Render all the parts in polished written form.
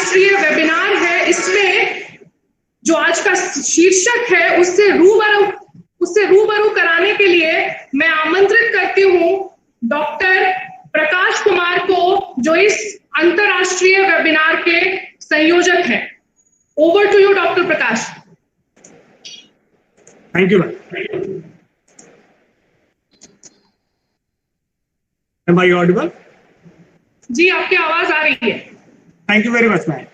अंतरराष्ट्रीय वेबिनार है, इसमें जो आज का शीर्षक है उससे रूबरू कराने के लिए मैं आमंत्रित करती हूँ डॉक्टर प्रकाश कुमार को, जो इस अंतरराष्ट्रीय वेबिनार के संयोजक हैं। Over to you doctor Prakash. Thank you ma'am. Am I audible? जी, आपकी आवाज आ रही है। Thank you very much, ma'am.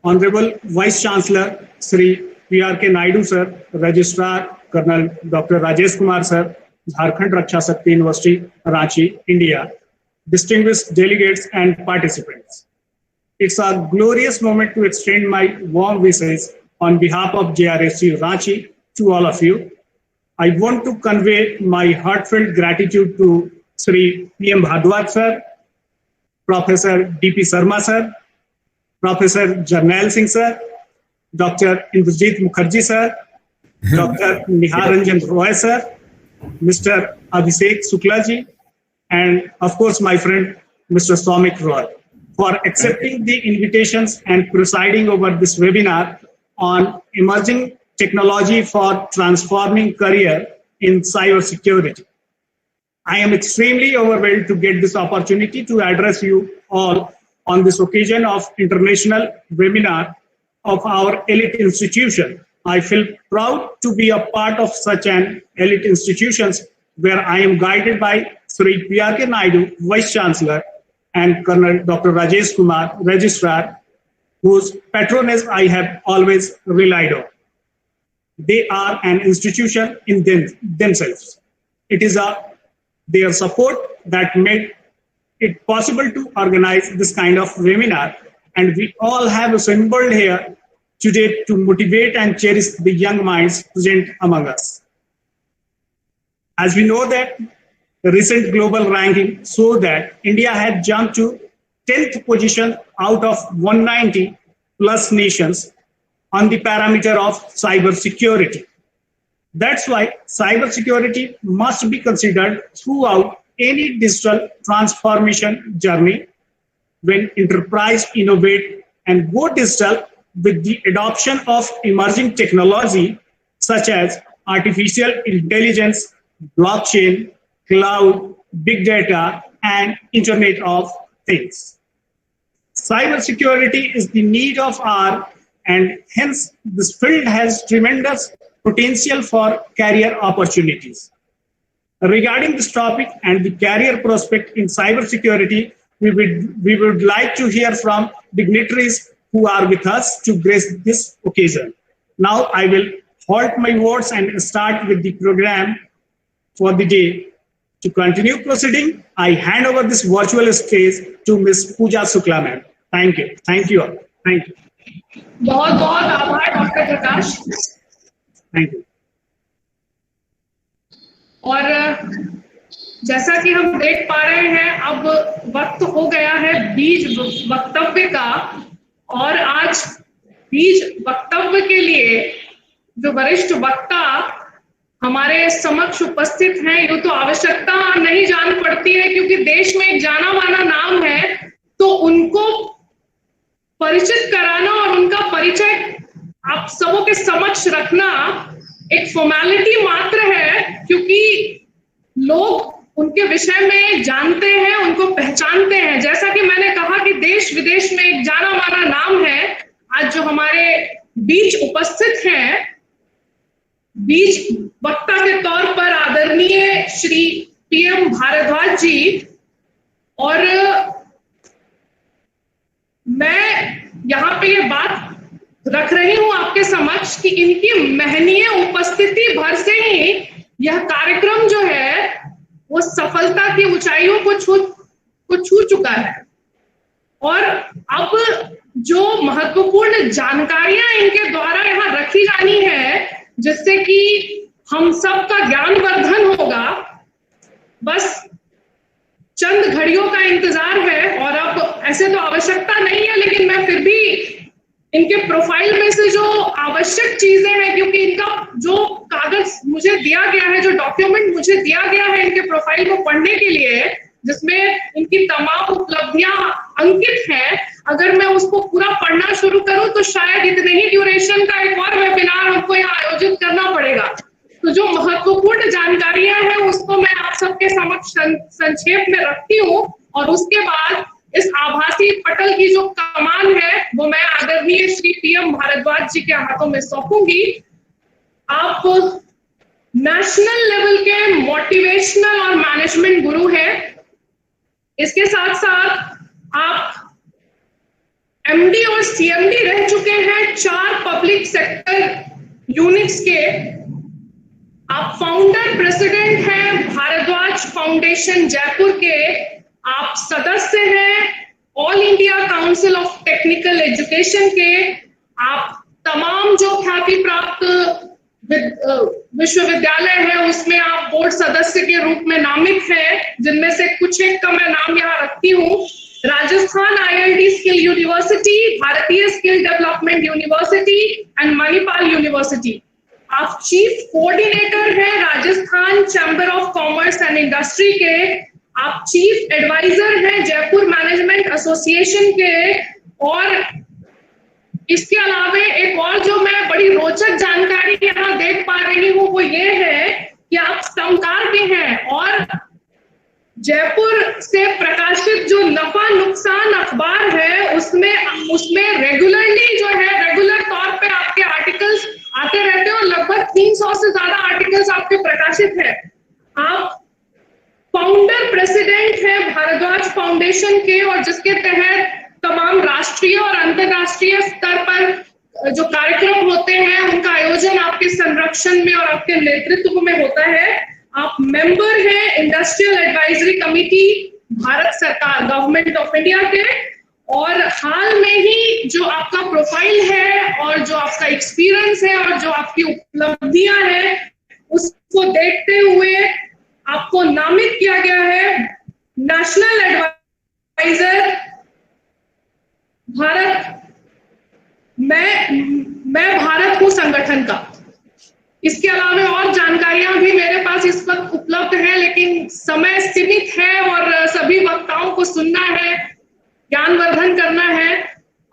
Honorable Vice Chancellor Sri P.R.K. Naidu sir, Registrar Colonel Dr. Rajesh Kumar sir, Jharkhand Raksha Shakti University, Ranchi, India, distinguished delegates and participants. It's a glorious moment to extend my warm wishes on behalf of JRSU Ranchi to all of you. I want to convey my heartfelt gratitude to Sri P.M. Bhardwaj sir, Professor D.P. Sharma sir, Professor Jarnail Singh sir, Dr. Indrajit Mukherjee sir, Dr. Nihar Ranjan Roy sir, Mr. Abhishek Shukla ji, and of course my friend Mr. Soumik Roy for accepting the invitations and presiding over this webinar on emerging technology for transforming career in cybersecurity. I am extremely overwhelmed to get this opportunity to address you all on this occasion of international webinar of our elite institution. I feel proud to be a part of such an elite institutions where I am guided by Sri P.R.K. Naidu, Vice Chancellor, and Colonel Dr. Rajesh Kumar, Registrar, whose patronage I have always relied on. They are an institution in themselves. It is their support that made it possible to organize this kind of webinar, and we all have assembled here today to motivate and cherish the young minds present among us. As we know that the recent global ranking show that India had jumped to 10th position out of 190 plus nations on the parameter of cybersecurity. That's why cybersecurity must be considered throughout any digital transformation journey. When enterprise innovate and go digital with the adoption of emerging technology such as artificial intelligence, blockchain, cloud, big data, and Internet of Things. Cybersecurity is the need of our, and hence this field has tremendous potential for career opportunities. Regarding this topic and the career prospect in cybersecurity, we would like to hear from dignitaries who are with us to grace this occasion. Now I will halt my words and start with the program for the day. To continue proceeding, I hand over this virtual stage to Ms. Pooja Shukla ma'am. Thank you. Thank you all. Thank you. बहुत बहुत आभार doctor Prakash. Thank you. और जैसा कि हम देख पा रहे हैं, अब वक्त हो गया है बीज वक्तव्य का, और आज बीज वक्तव्य के लिए जो वरिष्ठ वक्ता हमारे समक्ष उपस्थित हैं, यूं तो आवश्यकता नहीं जान पड़ती है क्योंकि देश में एक जाना माना नाम है, तो उनको परिचित कराना और उनका परिचय आप सबों के समक्ष रखना एक फॉर्मेलिटी मात्र है, क्योंकि लोग उनके विषय में जानते हैं, उनको पहचानते हैं। जैसा कि मैंने कहा कि देश विदेश में एक जाना माना नाम है। आज जो हमारे बीच उपस्थित हैं, बीच वक्ता के तौर पर आदरणीय श्री पीएम भारद्वाज जी, और मैं यहाँ पे ये बात रख रही हूं आपके समक्ष कि इनकी महनीय उपस्थिति भर से ही यह कार्यक्रम जो है वो सफलता की ऊंचाइयों को छू चुका है। और अब जो महत्वपूर्ण जानकारियां इनके द्वारा यहाँ रखी जानी है, जिससे कि हम सबका ज्ञानवर्धन होगा, बस चंद घड़ियों का इंतजार है। और अब ऐसे तो आवश्यकता नहीं है, लेकिन मैं फिर भी इनके प्रोफाइल में से जो आवश्यक चीजें हैं, क्योंकि इनका जो कागज मुझे दिया गया है, जो डॉक्यूमेंट मुझे दिया गया है इनके प्रोफाइल को पढ़ने के लिए, जिसमें इनकी तमाम उपलब्धियां अंकित हैं, अगर मैं उसको पूरा पढ़ना शुरू करूं तो शायद इतने ही ड्यूरेशन का एक और वेबिनार हमको यहाँ आयोजित करना पड़ेगा। तो जो महत्वपूर्ण जानकारियां हैं उसको मैं आप सबके समक्ष संक्षेप में रखती हूँ और उसके बाद इस आभासी पटल की जो कमान है वो मैं आदरणीय श्री PM भारद्वाज जी के हाथों में सौंपूंगी। आप नेशनल लेवल के मोटिवेशनल और मैनेजमेंट गुरु हैं। इसके साथ साथ आप MD और CMD रह चुके हैं 4 पब्लिक सेक्टर यूनिट्स के। आप फाउंडर प्रेसिडेंट हैं भारद्वाज फाउंडेशन जयपुर के। आप सदस्य हैं all India council of technical education के। आप तमाम जो ख्याति प्राप्त विश्वविद्यालय है उसमें आप बोर्ड सदस्य के रूप में नामित हैं, जिनमें से कुछ एक का मैं नाम यहाँ रखती हूँ। राजस्थान ILD स्किल यूनिवर्सिटी, भारतीय skill development university and Manipal university. आप चीफ कोऑर्डिनेटर हैं Rajasthan chamber of commerce and industry के। आप चीफ एडवाइजर हैं जयपुर मैनेजमेंट एसोसिएशन के। और इसके अलावा एक और जो मैं बड़ी रोचक जानकारी यहाँ देख पा रही हूँ वो ये है कि आप स्तंभकार भी हैं और जयपुर से प्रकाशित जो नफा नुकसान अखबार है उसमें रेगुलरली जो है रेगुलर तौर पे आपके आर्टिकल्स आते रहते हैं और लगभग 300 से ज्यादा आर्टिकल्स आपके प्रकाशित है। आप फाउंडर प्रेसिडेंट है भारद्वाज फाउंडेशन के और जिसके तहत तमाम राष्ट्रीय और अंतरराष्ट्रीय स्तर पर जो कार्यक्रम होते हैं उनका आयोजन आपके संरक्षण में और आपके नेतृत्व में होता है। आप मेंबर हैं इंडस्ट्रियल एडवाइजरी कमेटी भारत सरकार गवर्नमेंट ऑफ इंडिया के। और हाल में ही जो आपका प्रोफाइल है और जो आपका एक्सपीरियंस है और जो आपकी उपलब्धियां हैं उसको देखते हुए आपको नामित किया गया है नेशनल एडवाइजर भारत। मैं भारत हूं संगठन का। इसके अलावा और जानकारियां भी मेरे पास इस वक्त उपलब्ध है, लेकिन समय सीमित है और सभी वक्ताओं को सुनना है, ज्ञानवर्धन करना है।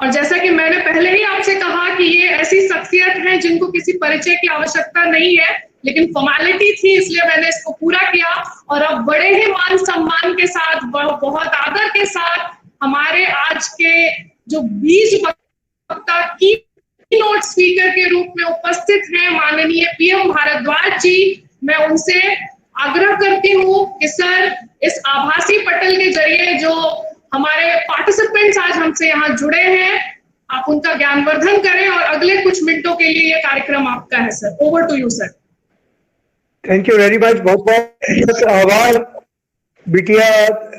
और जैसा कि मैंने पहले ही आपसे कहा कि ये ऐसी शख्सियत है जिनको किसी परिचय की आवश्यकता नहीं है, लेकिन फॉर्मेलिटी थी इसलिए मैंने इसको पूरा किया। और अब बड़े ही मान सम्मान के साथ, बहुत आदर के साथ हमारे आज के जो 20 वक्ता की नोट स्पीकर के रूप में उपस्थित हैं माननीय PM भारद्वाज जी, मैं उनसे आग्रह करती हूँ कि सर इस आभासी पटल के जरिए जो हमारे पार्टिसिपेंट्स आज हमसे यहाँ जुड़े हैं आप उनका ज्ञानवर्धन करें और अगले कुछ मिनटों के लिए ये कार्यक्रम आपका है sir. Over to you sir. Thank you very much. बहुत बहुत आभार बिटिया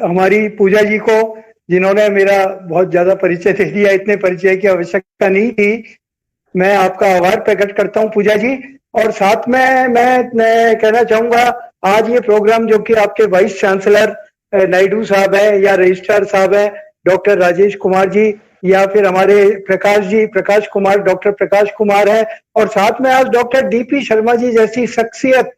हमारी पूजा जी को, जिन्होंने मेरा बहुत ज्यादा परिचय दे दिया। इतने परिचय की आवश्यकता नहीं थी। मैं आपका आभार प्रकट करता हूं पूजा जी। और साथ में मैं कहना चाहूंगा आज ये प्रोग्राम जो कि आपके वाइस चांसलर नायडू साहब है या रजिस्ट्रार साहब है डॉक्टर राजेश कुमार जी, या फिर हमारे प्रकाश कुमार डॉक्टर प्रकाश कुमार है, और साथ में आज डॉक्टर DP शर्मा जी जैसी शख्सियत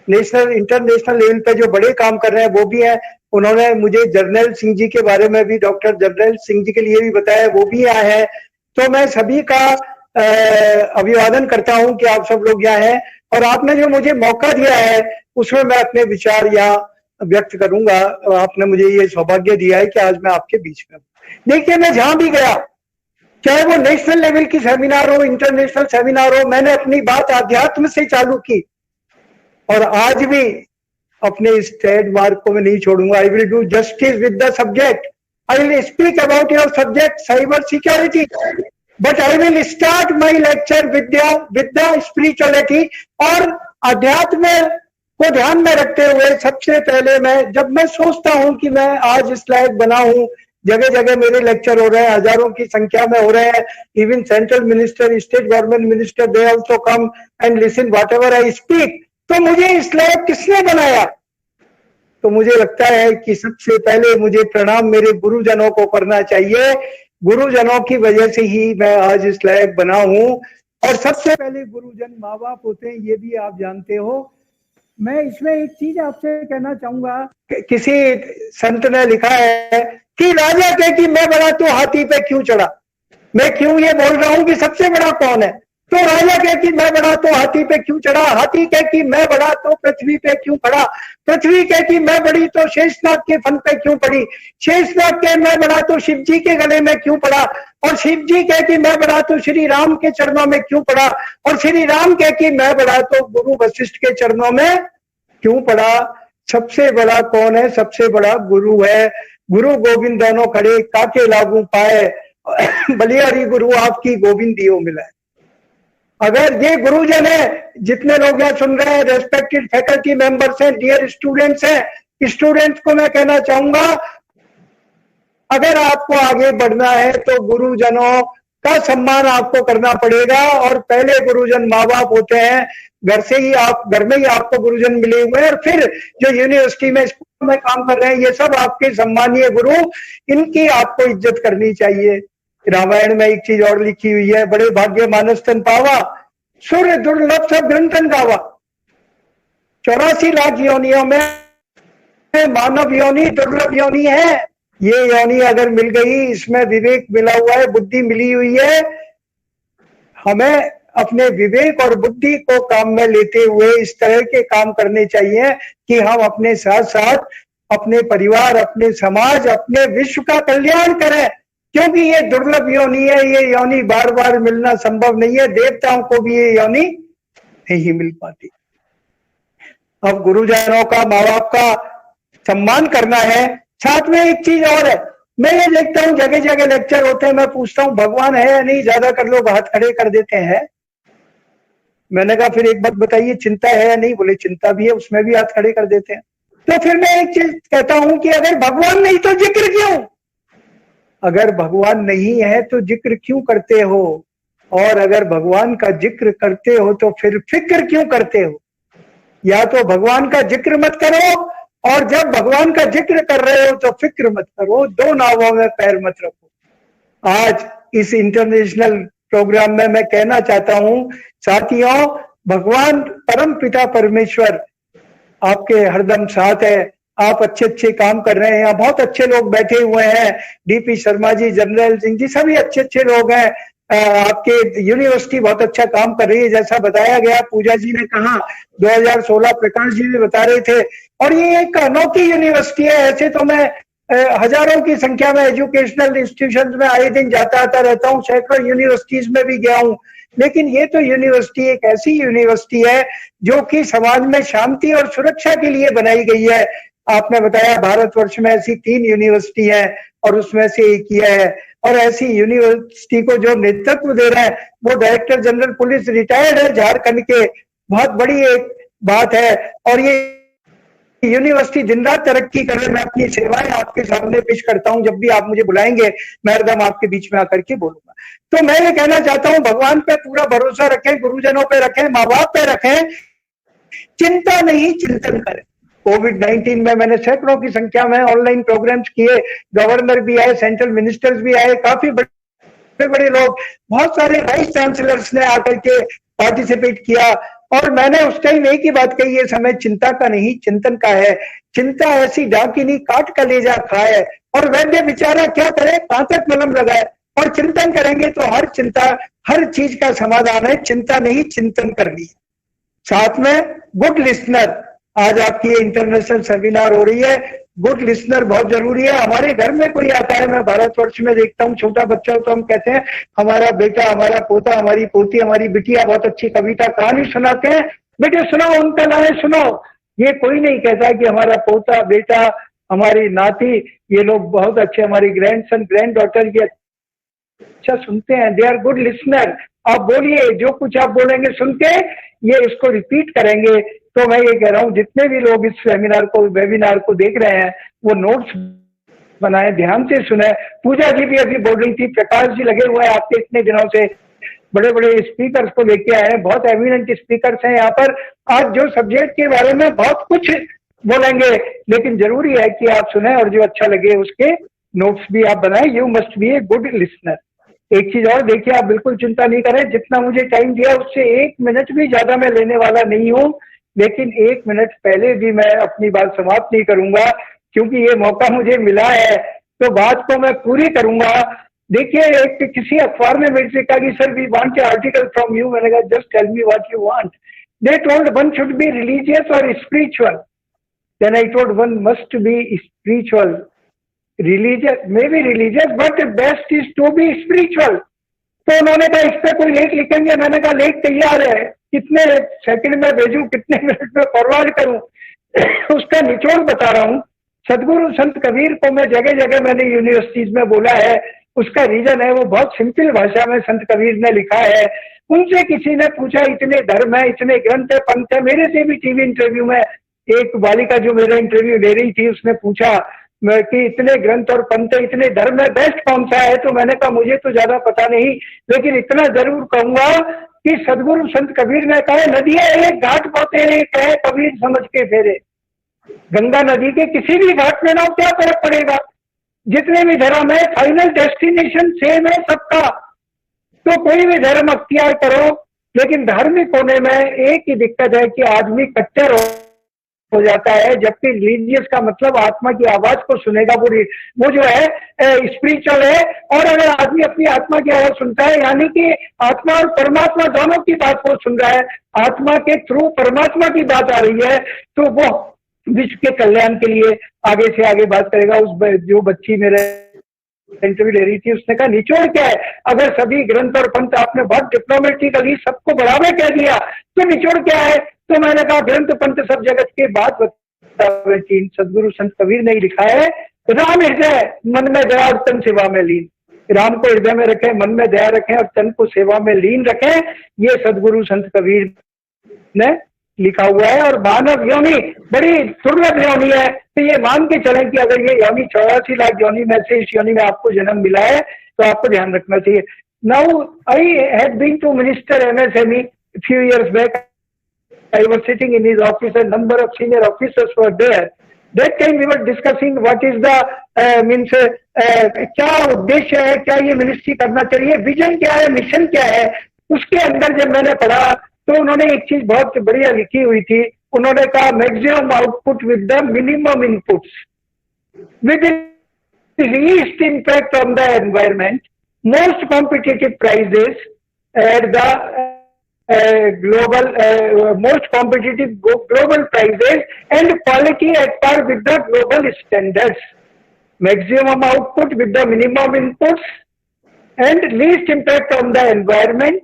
नेशनल इंटरनेशनल लेवल पे जो बड़े काम कर रहे हैं वो भी हैं। उन्होंने मुझे जर्नैल सिंह जी के बारे में भी, डॉक्टर जर्नैल सिंह जी के लिए भी बताया, वो भी आए हैं। तो मैं सभी का अभिवादन करता हूं कि आप सब लोग यहाँ हैं और आपने जो मुझे मौका दिया है उसमें मैं अपने विचार यहाँ व्यक्त करूंगा। आपने मुझे ये सौभाग्य दिया है कि आज मैं आपके बीच में हूं। देखिए, मैं जहां भी गया, चाहे वो नेशनल लेवल की सेमिनार हो, इंटरनेशनल सेमिनार हो, मैंने अपनी बात आध्यात्म से चालू की और आज भी अपने इस ट्रेडमार्क को मैं नहीं छोड़ूंगा। I will do justice with the subject. I will speak about your subject cyber security, but I will start my lecture with the spirituality. और अध्यात्म को ध्यान में रखते हुए सबसे पहले जब मैं सोचता हूं कि मैं आज इस लायक बना हूं, जगह जगह मेरे लेक्चर हो रहे हैं, हजारों की संख्या में हो रहे हैं, even central minister, state government minister, they also come and listen whatever I speak. तो मुझे इस लायक किसने बनाया? तो मुझे लगता है कि सबसे पहले मुझे प्रणाम मेरे गुरुजनों को करना चाहिए। गुरुजनों की वजह से ही मैं आज इस लायक बना हूं। और सबसे पहले गुरुजन माँ बाप होते हैं, ये भी आप जानते हो। मैं इसमें एक चीज आपसे कहना चाहूंगा, किसी संत ने लिखा है कि राजा कहे कि मैं बड़ा तो हाथी पे क्यों चढ़ा। मैं क्यों ये बोल रहा हूं कि सबसे बड़ा कौन है? तो राजा कहे कि मैं बड़ा तो हाथी पे क्यों चढ़ा, हाथी कहे कि मैं बड़ा तो पृथ्वी पे क्यों खड़ा, पृथ्वी कहे कि मैं बड़ी तो शेषनाग के फन पे क्यों पड़ी, शेषनाग कहे मैं बड़ा तो शिव जी के गले में क्यों पड़ा, और शिव जी कहे कि मैं बड़ा तो श्री राम के चरणों में क्यों पड़ा, और श्री राम कहे कि मैं बड़ा तो गुरु वशिष्ठ के चरणों में क्यों पड़ा। सबसे बड़ा कौन है? सबसे बड़ा गुरु है। गुरु गोविंद दोनों खड़े काके लागू पाए, बलिहारी गुरु आपकी गोविंदियों मिला है। अगर ये गुरुजन है, जितने लोग यहाँ सुन रहे हैं, रेस्पेक्टेड फैकल्टी मेंबर्स हैं, डियर स्टूडेंट्स हैं, स्टूडेंट्स को मैं कहना चाहूंगा, अगर आपको आगे बढ़ना है तो गुरुजनों का सम्मान आपको करना पड़ेगा। और पहले गुरुजन माँ बाप होते हैं, घर में ही आपको गुरुजन मिले हुए हैं, और फिर जो यूनिवर्सिटी में स्कूल में काम कर रहे हैं, ये सब आपके सम्मानीय गुरु, इनकी आपको इज्जत करनी चाहिए। रामायण में एक चीज और लिखी हुई है, बड़े भाग्य मानस तन पावा, सूर्य दुर्लभ सब ग्रंथन गावा। 84 लाख योनियों में मानव योनि दुर्लभ योनि है। ये योनि अगर मिल गई, इसमें विवेक मिला हुआ है, बुद्धि मिली हुई है। हमें अपने विवेक और बुद्धि को काम में लेते हुए इस तरह के काम करने चाहिए कि हम अपने साथ साथ अपने परिवार, अपने समाज, अपने विश्व का कल्याण करें, क्योंकि ये दुर्लभ योनि है। ये योनि बार बार मिलना संभव नहीं है, देवताओं को भी ये योनि नहीं मिल पाती। अब गुरुजनों का, माँ बाप का सम्मान करना है। साथ में एक चीज और है, मैं ये देखता हूँ जगह जगह लेक्चर होते हैं, मैं पूछता हूँ भगवान है या नहीं, ज्यादातर लोग हाथ खड़े कर देते हैं। मैंने कहा फिर एक बात बताइए, चिंता है या नहीं? बोले चिंता भी है, उसमें भी हाथ खड़े कर देते हैं। तो फिर मैं एक चीज कहता हूं कि अगर भगवान नहीं तो जिक्र क्यों? अगर भगवान नहीं है तो जिक्र क्यों करते हो? और अगर भगवान का जिक्र करते हो तो फिर फिक्र क्यों करते हो? या तो भगवान का जिक्र मत करो, और जब भगवान का जिक्र कर रहे हो तो फिक्र मत करो। दो नावों में पैर मत रखो। आज इस इंटरनेशनल प्रोग्राम में मैं कहना चाहता हूं साथियों, भगवान परम पिता परमेश्वर आपके हरदम साथ है। आप अच्छे अच्छे काम कर रहे हैं, यहाँ बहुत अच्छे लोग बैठे हुए हैं, डीपी शर्मा जी, जनरल सिंह जी, सभी अच्छे अच्छे लोग हैं। आपके यूनिवर्सिटी बहुत अच्छा काम कर रही है, जैसा बताया गया, पूजा जी ने कहा 2016 प्रकाश जी भी बता रहे थे। और ये एक अनोखी यूनिवर्सिटी है। ऐसे तो मैं हजारों की संख्या में एजुकेशनल इंस्टीट्यूशंस में आए दिन जाता आता रहता हूँ, सैकड़ों यूनिवर्सिटीज में भी गया हूँ, लेकिन ये तो यूनिवर्सिटी एक ऐसी यूनिवर्सिटी है जो कि समाज में शांति और सुरक्षा के लिए बनाई गई है। आपने बताया भारतवर्ष में ऐसी 3 यूनिवर्सिटी है और उसमें से एक ही है। और ऐसी यूनिवर्सिटी को जो नेतृत्व दे रहे हैं वो डायरेक्टर जनरल पुलिस रिटायर्ड है झारखंड के, बहुत बड़ी एक बात है। और ये यूनिवर्सिटी दिन रात तरक्की कर रहे। मैं अपनी सेवाएं आपके सामने पेश करता हूं, जब भी आप मुझे बुलाएंगे मैं हरदम आपके बीच में आकर के बोलूंगा। तो मैं ये कहना चाहता हूं, भगवान पे पूरा भरोसा रखें, गुरुजनों पे रखें, माँ बाप पे रखें, चिंता नहीं चिंतन करें। कोविड-19 में मैंने सैकड़ों की संख्या में ऑनलाइन प्रोग्राम्स किए, गवर्नर भी आए, सेंट्रल मिनिस्टर्स भी आए, काफी बड़े बड़े लोग, बहुत सारे वाइस चांसलर्स ने आकर के पार्टिसिपेट किया। और मैंने उस टाइम एक ही बात कही, ये समय चिंता का नहीं चिंतन का है। चिंता ऐसी डाकिनी काट कलेजा खाए, और वैद्य बेचारा क्या करे, पांतक मलहम लगाए। और चिंतन करेंगे तो हर चिंता, हर चीज का समाधान है। चिंता नहीं चिंतन करनी है। साथ में गुड लिसनर, आज आपकी इंटरनेशनल सेमिनार हो रही है, गुड लिसनर बहुत जरूरी है। हमारे घर में कोई आता है, मैं भारतवर्ष में देखता हूँ, छोटा बच्चा हो तो हम कहते हैं हमारा बेटा, हमारा पोता, हमारी पोती, हमारी बिटिया बहुत अच्छी कविता कहानी सुनाते हैं, बेटे सुनाओ, उनका नाम सुनाओ। ये कोई नहीं कहता कि हमारा पोता, बेटा, हमारी नाती, ये लोग बहुत अच्छे, हमारी ग्रैंडसन, ग्रैंड डॉटर, ये अच्छा सुनते हैं, दे आर गुड लिसनर। आप बोलिए, जो कुछ आप बोलेंगे सुन के ये इसको रिपीट करेंगे। तो मैं ये कह रहा हूँ, जितने भी लोग इस सेमिनार को, वेबिनार को देख रहे हैं, वो नोट्स बनाए, ध्यान से सुने। पूजा जी भी अभी बोल रही थी, प्रकाश जी लगे हुए हैं आपके इतने दिनों से, बड़े बड़े स्पीकर्स को लेके आए हैं, बहुत एमिनेंट स्पीकर्स हैं यहाँ पर। आज जो सब्जेक्ट के बारे में बहुत कुछ बोलेंगे, लेकिन जरूरी है कि आप सुने और जो अच्छा लगे उसके नोट्स भी आप बनाएं। You must be a good listener. एक चीज और देखिए, आप बिल्कुल चिंता नहीं करें, जितना मुझे टाइम दिया उससे 1 मिनट भी ज्यादा मैं लेने वाला नहीं हूँ, लेकिन 1 मिनट पहले भी मैं अपनी बात समाप्त नहीं करूंगा, क्योंकि ये मौका मुझे मिला है तो बात को मैं पूरी करूंगा। देखिए एक किसी अखबार में मेरे से कहा कि sir we want a article from you, मैंने कहा just tell me what you want. They told one should be religious और spiritual, then I told one must be spiritual, religious may be religious but best is to be spiritual. तो उन्होंने कहा इस पर कोई लेख लिखेंगे, मैंने कहा लेख तैयार है, कितने सेकंड में भेजूं, कितने मिनट में फॉरवर्ड करूं उसका निचोड़ बता रहा हूं। सदगुरु संत कबीर को मैं जगह जगह मैंने यूनिवर्सिटीज में बोला है, उसका रीजन है वो बहुत सिंपल भाषा में संत कबीर ने लिखा है। उनसे किसी ने पूछा इतने धर्म है, इतने ग्रंथ है, पंथ है, मेरे से भी टीवी इंटरव्यू में एक बालिका जो मेरा इंटरव्यू ले रही थी उसने पूछा कि इतने ग्रंथ और पंथ है, इतने धर्म है, बेस्ट कौन सा है? तो मैंने कहा मुझे तो ज्यादा पता नहीं, लेकिन इतना जरूर कहूंगा कि सदगुरु संत कबीर ने कहा नदियां एक घाट पाते एक है कबीर समझ के फेरे। गंगा नदी के किसी भी घाट में ना क्या फर्क पड़ेगा, जितने भी धर्म है फाइनल डेस्टिनेशन सेम है सबका। तो कोई भी धर्म अख्तियार करो, लेकिन धार्मिक होने में एक ही दिक्कत है कि आदमी कट्टर हो जाता है, जबकि रिलीजियस का मतलब आत्मा की आवाज को सुनेगा, वो जो है स्पिरिचुअल है। और अगर आदमी अपनी आत्मा की आवाज सुनता है, यानी कि आत्मा और परमात्मा दोनों की बात को सुन रहा है, आत्मा के थ्रू परमात्मा की बात आ रही है, तो वो विश्व के कल्याण के लिए आगे से आगे बात करेगा। उस जो बच्ची मेरे इंटरव्यू ले रही थी उसने कहा निचोड़ क्या है, अगर सभी ग्रंथ और पंथ आपने बहुत डिप्लोमेटिकली सबको बराबर कह दिया तो निचोड़ क्या है? तो मैंने कहा ग्रंथ पंथ सब जगत के बात बतावे चीन। सदगुरु संत कबीर ने लिखा है राम हृदय मन में दया और तन सेवा में लीन। राम को हृदय में रखें, मन में दया रखें और तन को सेवा में लीन रखें, ये सदगुरु संत कबीर ने लिखा हुआ है। और मानव योनि बड़ी दुर्लभ योनि है, तो ये मान के चलें कि अगर ये योनि 84 लाख योनि में से इस योनि में आपको जन्म मिला है तो आपको ध्यान रखना चाहिए। Now I had been to minister MSME few years back. I was sitting in his office, a number of senior officers were there. That time we were discussing what is the क्या उद्देश्य है, क्या ये ministry करना चाहिए, vision क्या है, mission क्या है। उसके अंदर जब मैंने पढ़ा तो उन्होंने एक चीज बहुत बढ़िया लिखी हुई थी। उन्होंने कहा maximum output with the minimum inputs with least impact on the environment, most competitive prices at the global most competitive global prices and quality at par with the global standards, maximum output with the minimum inputs and least impact on the environment,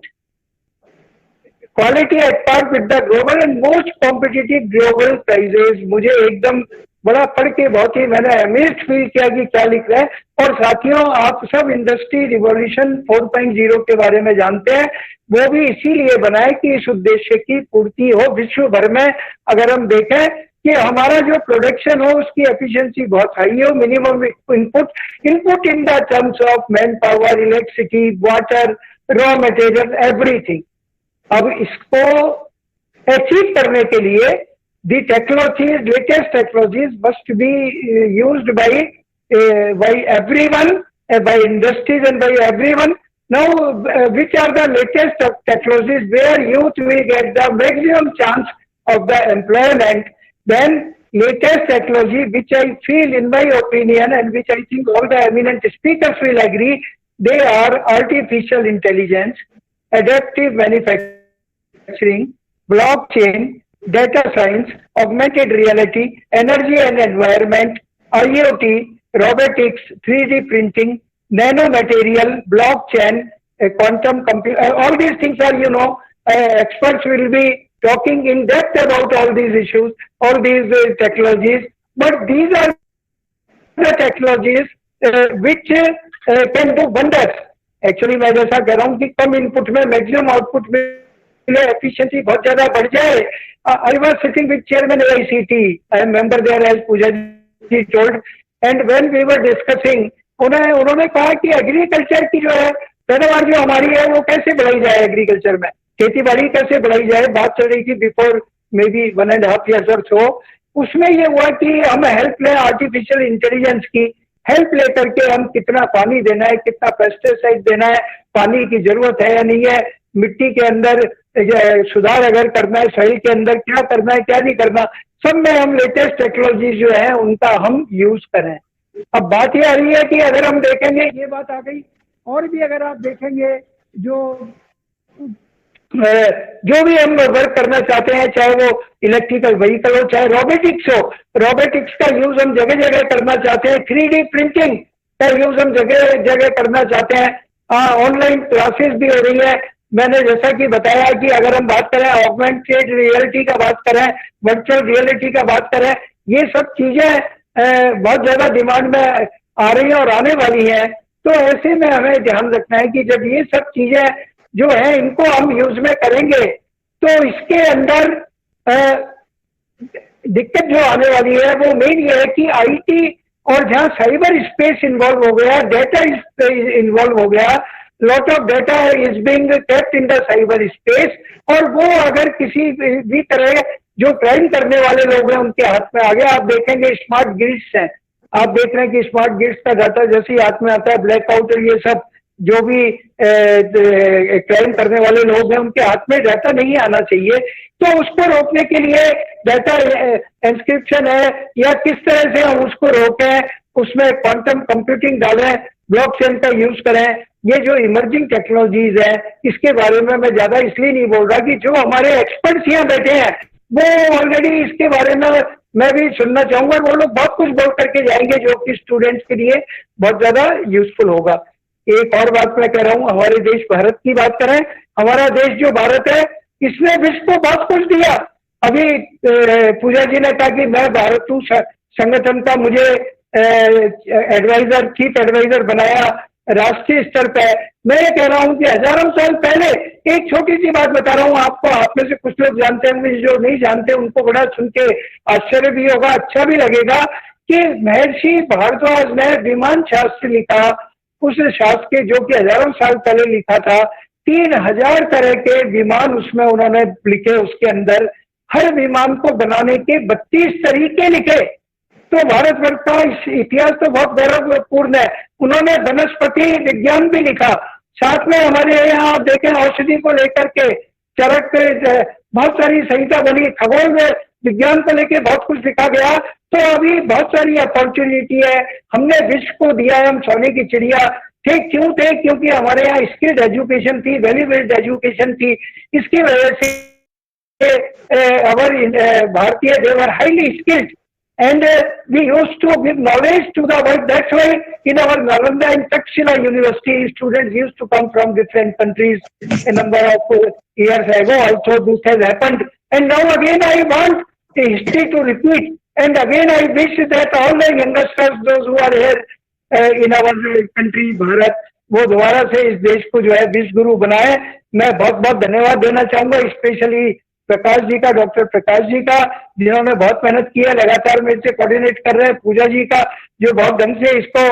quality at par with the global and most competitive global prices। मुझे एकदम बड़ा पढ़ के बहुत ही मैंने amazed feel किया कि क्या लिख रहा है। और साथियों आप सब इंडस्ट्री रिवॉल्यूशन 4.0 के बारे में जानते हैं, वो भी इसीलिए बना है कि इस उद्देश्य की पूर्ति हो विश्व भर में। अगर हम देखें कि हमारा जो प्रोडक्शन हो उसकी एफिशिएंसी बहुत हाई हो, minimum input in the terms of man power, electricity, water, raw material, everything. अब इसको अचीव करने के लिए the technologies, latest technologies must be used by everyone, by industries and by everyone. Now, which are the latest technologies where youth will get the maximum chance of the employment? Then, latest technology, which I feel in my opinion and which I think all the eminent speakers will agree, they are artificial intelligence, adaptive manufacturing, blockchain, data science, augmented reality, energy and environment, IoT, robotics, 3D printing, nanomaterial, blockchain, quantum computer, all these things are, experts will be talking in depth about all these issues, all these technologies, but these are the technologies which can do wonders. Actually मैं जैसा कह रहा हूँ कि कम input में maximum output में efficiency बहुत ज्यादा बढ़ जाए। I was sitting with chairman AICT. I am member there as Pooja ji told. And when we were discussing, उन्होंने कहा कि एग्रीकल्चर की जो है पैदावार जो हमारी है वो कैसे बढ़ाई जाए, एग्रीकल्चर में खेती बाड़ी कैसे बढ़ाई जाए। बात चल रही थी बिफोर मे बी 1.5 years और सो। उसमें ये हुआ कि हम हेल्प लें आर्टिफिशियल इंटेलिजेंस की, हेल्प लेकर के हम कितना पानी देना है, कितना पेस्टिसाइड देना है, पानी की जरूरत है या नहीं है, मिट्टी के अंदर सुधार अगर करना है, सॉइल के अंदर क्या करना है क्या नहीं करना, सब में हम लेटेस्ट टेक्नोलॉजी जो है उनका हम यूज करें। अब बात ये आ रही है कि अगर हम देखेंगे, ये बात आ गई और भी अगर आप देखेंगे जो भी हम वर्क करना चाहते हैं, चाहे वो इलेक्ट्रिकल व्हीकल हो, चाहे रोबोटिक्स हो, रोबोटिक्स का यूज हम जगह जगह करना चाहते हैं, 3D प्रिंटिंग का यूज हम जगह जगह करना चाहते हैं। ऑनलाइन क्लासेस भी हो रही है। मैंने जैसा कि बताया कि अगर हम बात करें ऑगमेंटेड रियलिटी का बात करें, वर्चुअल रियलिटी का बात करें, ये सब चीजें बहुत ज्यादा डिमांड में आ रही है और आने वाली है। तो ऐसे में हमें ध्यान रखना है कि जब ये सब चीजें जो है इनको हम यूज में करेंगे तो इसके अंदर दिक्कत जो आने वाली है वो मेन ये है कि आईटी और जहां साइबर स्पेस इन्वॉल्व हो गया, डेटा इन्वॉल्व हो गया, lot of data is being kept in the cyber space, और वो अगर किसी भी तरह जो क्राइम करने वाले लोग हैं उनके हाथ में आ गया। आप देखेंगे स्मार्ट ग्रिड्स हैं, आप देख रहे हैं कि स्मार्ट ग्रिड्स का डाटा जैसे ही हाथ में आता है, ब्लैकआउट और ये सब जो भी क्राइम करने वाले लोग हैं उनके हाथ में डाटा नहीं आना चाहिए। तो उसको रोकने के लिए डाटा एन्क्रिप्शन है या किस तरह से हम उसको रोकें, उसमें क्वांटम कंप्यूटिंग डालें, ब्लॉकचेन का यूज करें, ये जो इमर्जिंग टेक्नोलॉजीज है इसके बारे में मैं ज्यादा इसलिए नहीं बोल रहा कि जो हमारे एक्सपर्ट्स यहाँ बैठे हैं वो ऑलरेडी इसके बारे में मैं भी सुनना चाहूंगा। वो लोग बहुत कुछ बोल करके जाएंगे जो कि स्टूडेंट्स के लिए बहुत ज्यादा यूजफुल होगा। एक और बात मैं कह रहा हूँ, हमारे देश भारत की बात करें, हमारा देश जो भारत है इसने विश्व को बहुत कुछ दिया। अभी पूजा जी ने कहा कि मैं भारत संगठन का मुझे एडवाइजर, चीफ एडवाइजर बनाया राष्ट्रीय स्तर पे। मैं ये कह रहा हूँ कि हजारों साल पहले, एक छोटी सी बात बता रहा हूँ आपको, आप में से कुछ लोग जानते होंगे, जो नहीं जानते उनको बड़ा सुन के आश्चर्य भी होगा, अच्छा भी लगेगा कि महर्षि भारद्वाज ने विमान शास्त्र लिखा। उस शास्त्र के जो कि हजारों साल पहले लिखा था, 3000 तरह के विमान उसमें उन्होंने लिखे। उसके अंदर हर विमान को बनाने के 32 तरीके लिखे। तो भारतवर्ष का इतिहास तो बहुत गौरवपूर्ण है। उन्होंने वनस्पति विज्ञान भी लिखा, साथ में हमारे यहाँ आप देखें औषधि को लेकर के चरक बहुत सारी संहिता बनी, खगोल विज्ञान को लेकर बहुत कुछ लिखा गया। तो अभी बहुत सारी अपॉर्चुनिटी है, हमने विश्व को दिया है, हम सोने की चिड़िया थे। क्यों थे? क्योंकि हमारे यहाँ स्किल्ड एजुकेशन थी, वैल्यूएबल एजुकेशन थी। इसकी वजह से भारतीय they were highly skilled and we used to give knowledge to the world. That's why in our Nalanda and Takshila University students used to come from different countries a number of years ago. Also this has happened, and now again I want the history to repeat, and again I wish that all the youngsters, those who are here in our country Bharat, वो दोबारा से इस देश को जो है विश्व गुरु बनाए। मैं बहुत बहुत धन्यवाद देना चाहूंगा स्पेशली प्रकाश जी का, डॉक्टर प्रकाश जी का, जिन्होंने बहुत मेहनत की है, लगातार मेरे से कोऑर्डिनेट कर रहे हैं, पूजा जी का जो बहुत ढंग से इसको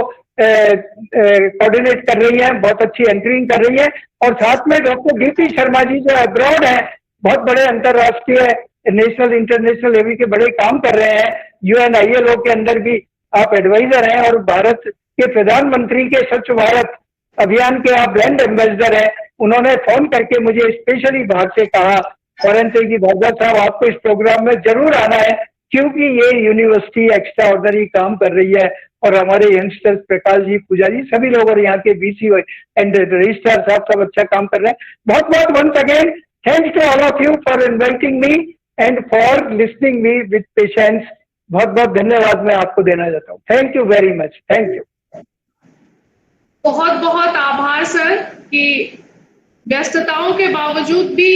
कोऑर्डिनेट कर रही है, बहुत अच्छी एंकरिंग कर रही है, और साथ में डॉक्टर डीपी शर्मा जी जो अब्रॉड है, बहुत बड़े अंतर्राष्ट्रीय नेशनल इंटरनेशनल लेवल के बड़े काम कर रहे हैं। UNILO के अंदर भी आप एडवाइजर हैं और भारत के प्रधानमंत्री के स्वच्छ भारत अभियान के आप ब्रांड एम्बेसडर हैं। उन्होंने फोन करके मुझे स्पेशली बाहर से कहा फॉरेन से कि भारद्वाज साहब आपको इस प्रोग्राम में जरूर आना है, क्योंकि ये यूनिवर्सिटी एक्स्ट्रा ऑर्डिनरी काम कर रही है और हमारे यंगस्टर्स प्रकाश जी, पूजा जी, सभी लोग और यहाँ के BC एंड रजिस्ट्रार साहब सब अच्छा काम कर रहे हैं। बहुत बहुत once again thanks to all of you for inviting me and for listening me with patience. बहुत बहुत धन्यवाद मैं आपको देना चाहता हूँ। Thank you very much. Thank you. बहुत बहुत आभार सर कि व्यस्तताओं के बावजूद भी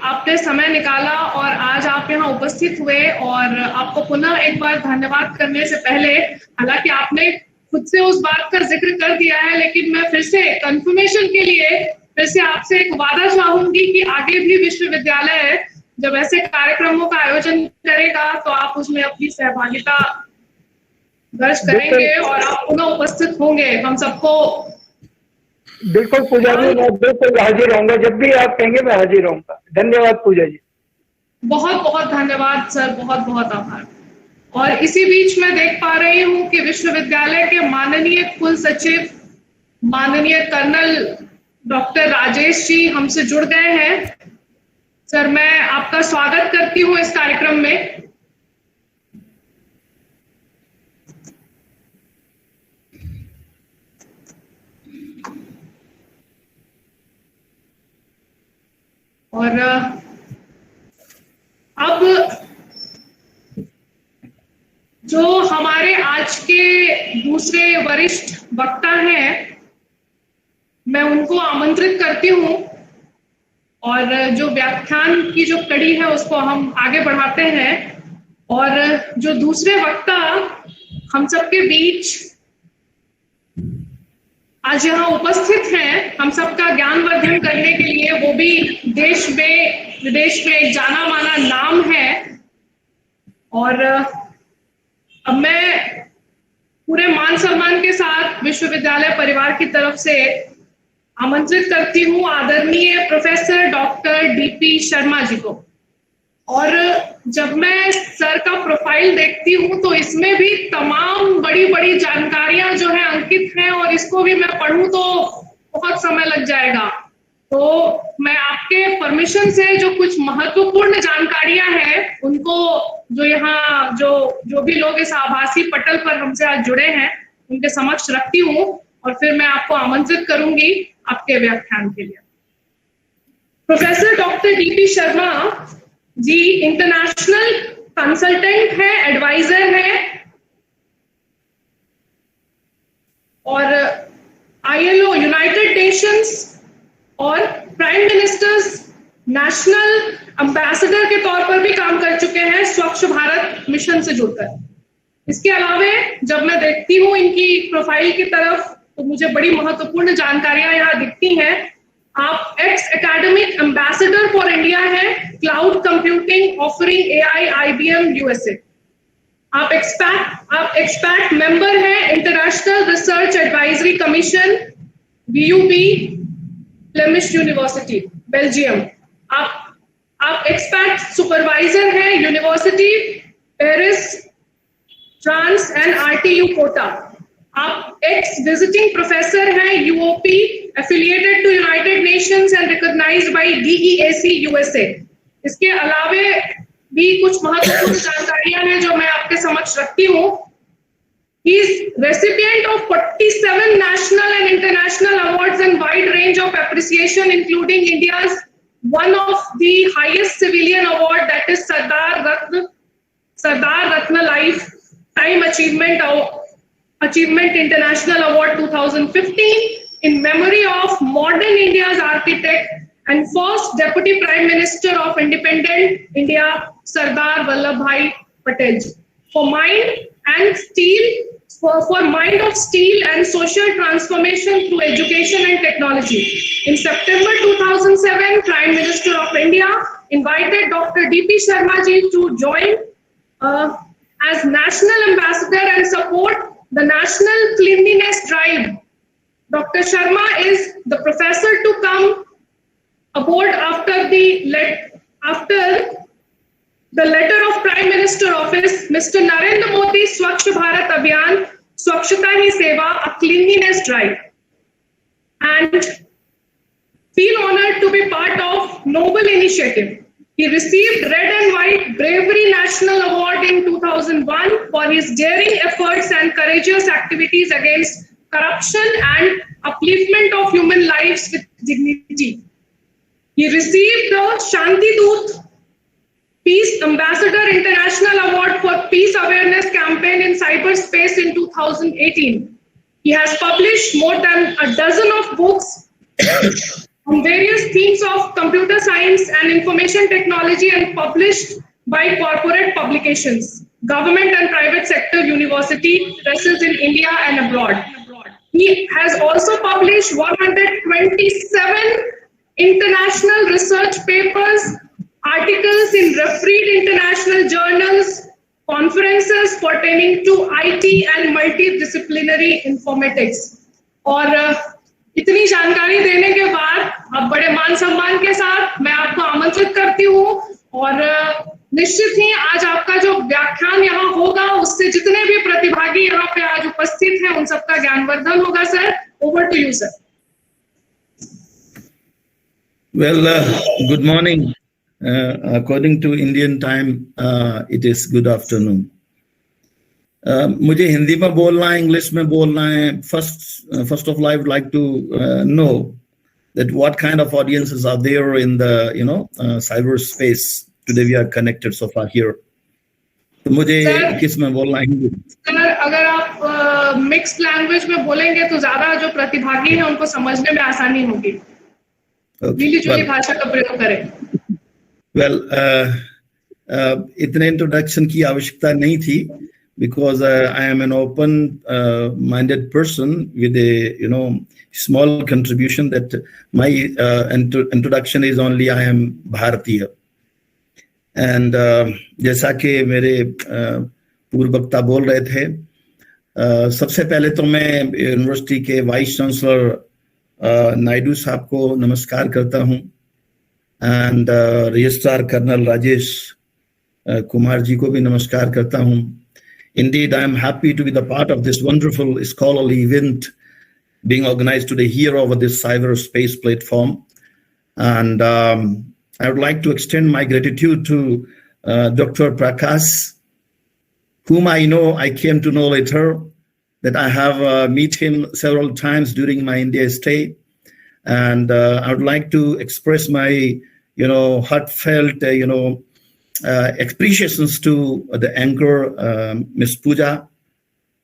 आपने समय निकाला और आज आप यहाँ उपस्थित हुए। और आपको पुनः एक बार धन्यवाद करने से पहले, हालांकि आपने खुद से उस बात का जिक्र कर दिया है, लेकिन मैं फिर से कंफर्मेशन के लिए फिर से आपसे एक वादा चाहूंगी कि आगे भी विश्वविद्यालय जब ऐसे कार्यक्रमों का आयोजन करेगा तो आप उसमें अपनी सहभागिता दर्ज करेंगे और आप पुनः उपस्थित होंगे। हम सबको बिल्कुल पूजा जी, मैं बिल्कुल हाजिर रहूंगा, जब भी आप कहेंगे मैं हाजिर रहूंगा। धन्यवाद पूजा जी। बहुत बहुत धन्यवाद सर, बहुत बहुत आभार। और इसी बीच मैं देख पा रही हूँ कि विश्वविद्यालय के माननीय कुल सचिव माननीय कर्नल डॉक्टर राजेश जी हमसे जुड़ गए हैं। सर, मैं आपका स्वागत करती हूँ इस कार्यक्रम में। और अब जो हमारे आज के दूसरे वरिष्ठ वक्ता हैं, मैं उनको आमंत्रित करती हूँ और जो व्याख्यान की जो कड़ी है उसको हम आगे बढ़ाते हैं। और जो दूसरे वक्ता हम सबके बीच आज यहाँ उपस्थित हैं, हम सबका ज्ञानवर्धन करने के लिए, वो भी देश में विदेश में एक जाना माना नाम है। और अब मैं पूरे मान सम्मान के साथ विश्वविद्यालय परिवार की तरफ से आमंत्रित करती हूँ आदरणीय professor doctor DP Sharma ji को। और जब मैं सर का प्रोफाइल देखती हूँ तो इसमें भी तमाम बड़ी बड़ी जानकारियां जो है अंकित हैं, और इसको भी मैं पढ़ूं तो बहुत समय लग जाएगा। तो मैं आपके परमिशन से जो कुछ महत्वपूर्ण जानकारियां हैं उनको, जो यहाँ जो भी लोग इस आभासी पटल पर हमसे आज जुड़े हैं, उनके समक्ष रखती हूँ और फिर मैं आपको आमंत्रित करूंगी आपके व्याख्यान के लिए। Professor doctor DP Sharma ji international consultant है, एडवाइजर है और ILO यूनाइटेड नेशंस और प्राइम मिनिस्टर्स नेशनल एम्बेसडर के तौर पर भी काम कर चुके हैं स्वच्छ भारत मिशन से जुड़कर। इसके अलावा जब मैं देखती हूँ इनकी प्रोफाइल की तरफ तो मुझे बड़ी महत्वपूर्ण जानकारियां यहाँ दिखती हैं। आप ex academic ambassador for India हैं, cloud computing offering AI IBM USA। आप एक्सपैट मेंबर हैं international research advisory commission BUB Flemish university Belgium. आप एक्सपैट सुपरवाइजर हैं university Paris France and RTU Kota. आप एक्स विजिटिंग प्रोफेसर हैं UOP affiliated to United Nations and recognised by DEAC USA। इसके अलावे भी कुछ महत्वपूर्ण जानकारियां हैं जो मैं आपके समक्ष रखती हूँ। He is recipient of 47 national and international awards and wide range of appreciation, including India's one of the highest civilian award, that is Sardar Ratna Lifetime Achievement International Award 2015 in memory of modern India's architect and first Deputy Prime Minister of Independent India, Sardar Vallabhbhai Patel, for mind of steel and social transformation through education and technology. In September 2007, Prime Minister of India invited Dr. DP Sharma ji to join as National Ambassador and support the National Cleanliness Drive. Dr. Sharma is the professor to come aboard after the letter of Prime Minister Office, Mr. Narendra Modi Swachh Bharat Abhiyan, Swachhata Hi Seva, a cleanliness drive, and feel honored to be part of noble initiative. He received Red and White Bravery National Award in 2001 for his daring efforts and courageous activities against corruption and upliftment of human lives with dignity. He received the Shanti Doot Peace Ambassador International Award for Peace Awareness Campaign in Cyberspace in 2018. He has published more than a dozen of books on various themes of computer science and information technology and published by corporate publications, government and private sector university presses in India and abroad. He has also published 127 international research papers, articles in refereed international journals, conferences pertaining to IT and multidisciplinary informatics. और इतनी जानकारी देने के बाद अब बड़े मान सम्मान के साथ मैं आपको आमंत्रित करती हूँ और निश्चित ही आज आपका जो व्याख्यान यहाँ होगा उससे जितने भी प्रतिभागी यहाँ पे आज उपस्थित हैं उन सबका ज्ञानवर्धन होगा। Sir, over to you sir. Well, good morning. According to Indian time, it is good afternoon. मुझे हिंदी में बोलना है, इंग्लिश में बोलना है? First of all, I would like to know that what kind of audiences are there in the cyberspace. Today we are connected so far here. तो मुझे किस में बोलना है? अगर आप मिक्स्ड लैंग्वेज में बोलेंगे तो ज्यादा जो प्रतिभागी हैं उनको समझने में आसानी होगी. मिली-जुली भाषा का प्रयोग करें. Well, इतने इंट्रोडक्शन की आवश्यकता नहीं थी, because I am an open-minded person with a small contribution that my introduction is only I am Bharatiya. And जैसा कि मेरे पूर्व वक्ता बोल रहे थे, सबसे पहले तो मैं यूनिवर्सिटी के वाइस चांसलर नायडू साहब को नमस्कार करता हूं, and registrar colonel Rajesh Kumar ji को भी नमस्कार करता हूं. Indeed, I am happy to be the part of this wonderful scholarly event being organized today here over this cyberspace platform. And I would like to extend my gratitude to Dr. Prakash, whom I came to know later, that I have met him several times during my India stay. And I would like to express my, heartfelt, appreciations to the anchor, Ms. Pooja.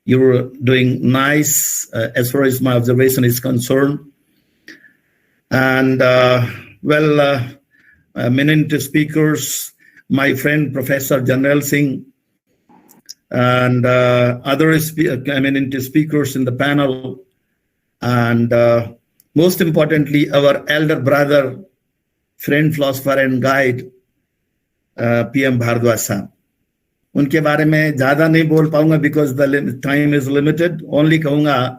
You're doing nice as far as my observation is concerned. And eminent speakers, my friend Professor Janel Singh, and other eminent speakers in the panel, and most importantly, our elder brother, friend, philosopher, and guide, PM Bhardwaj साहब. उनके बारे में ज्यादा नहीं बोल पाऊंगा because the time is limited. Only कहूंगा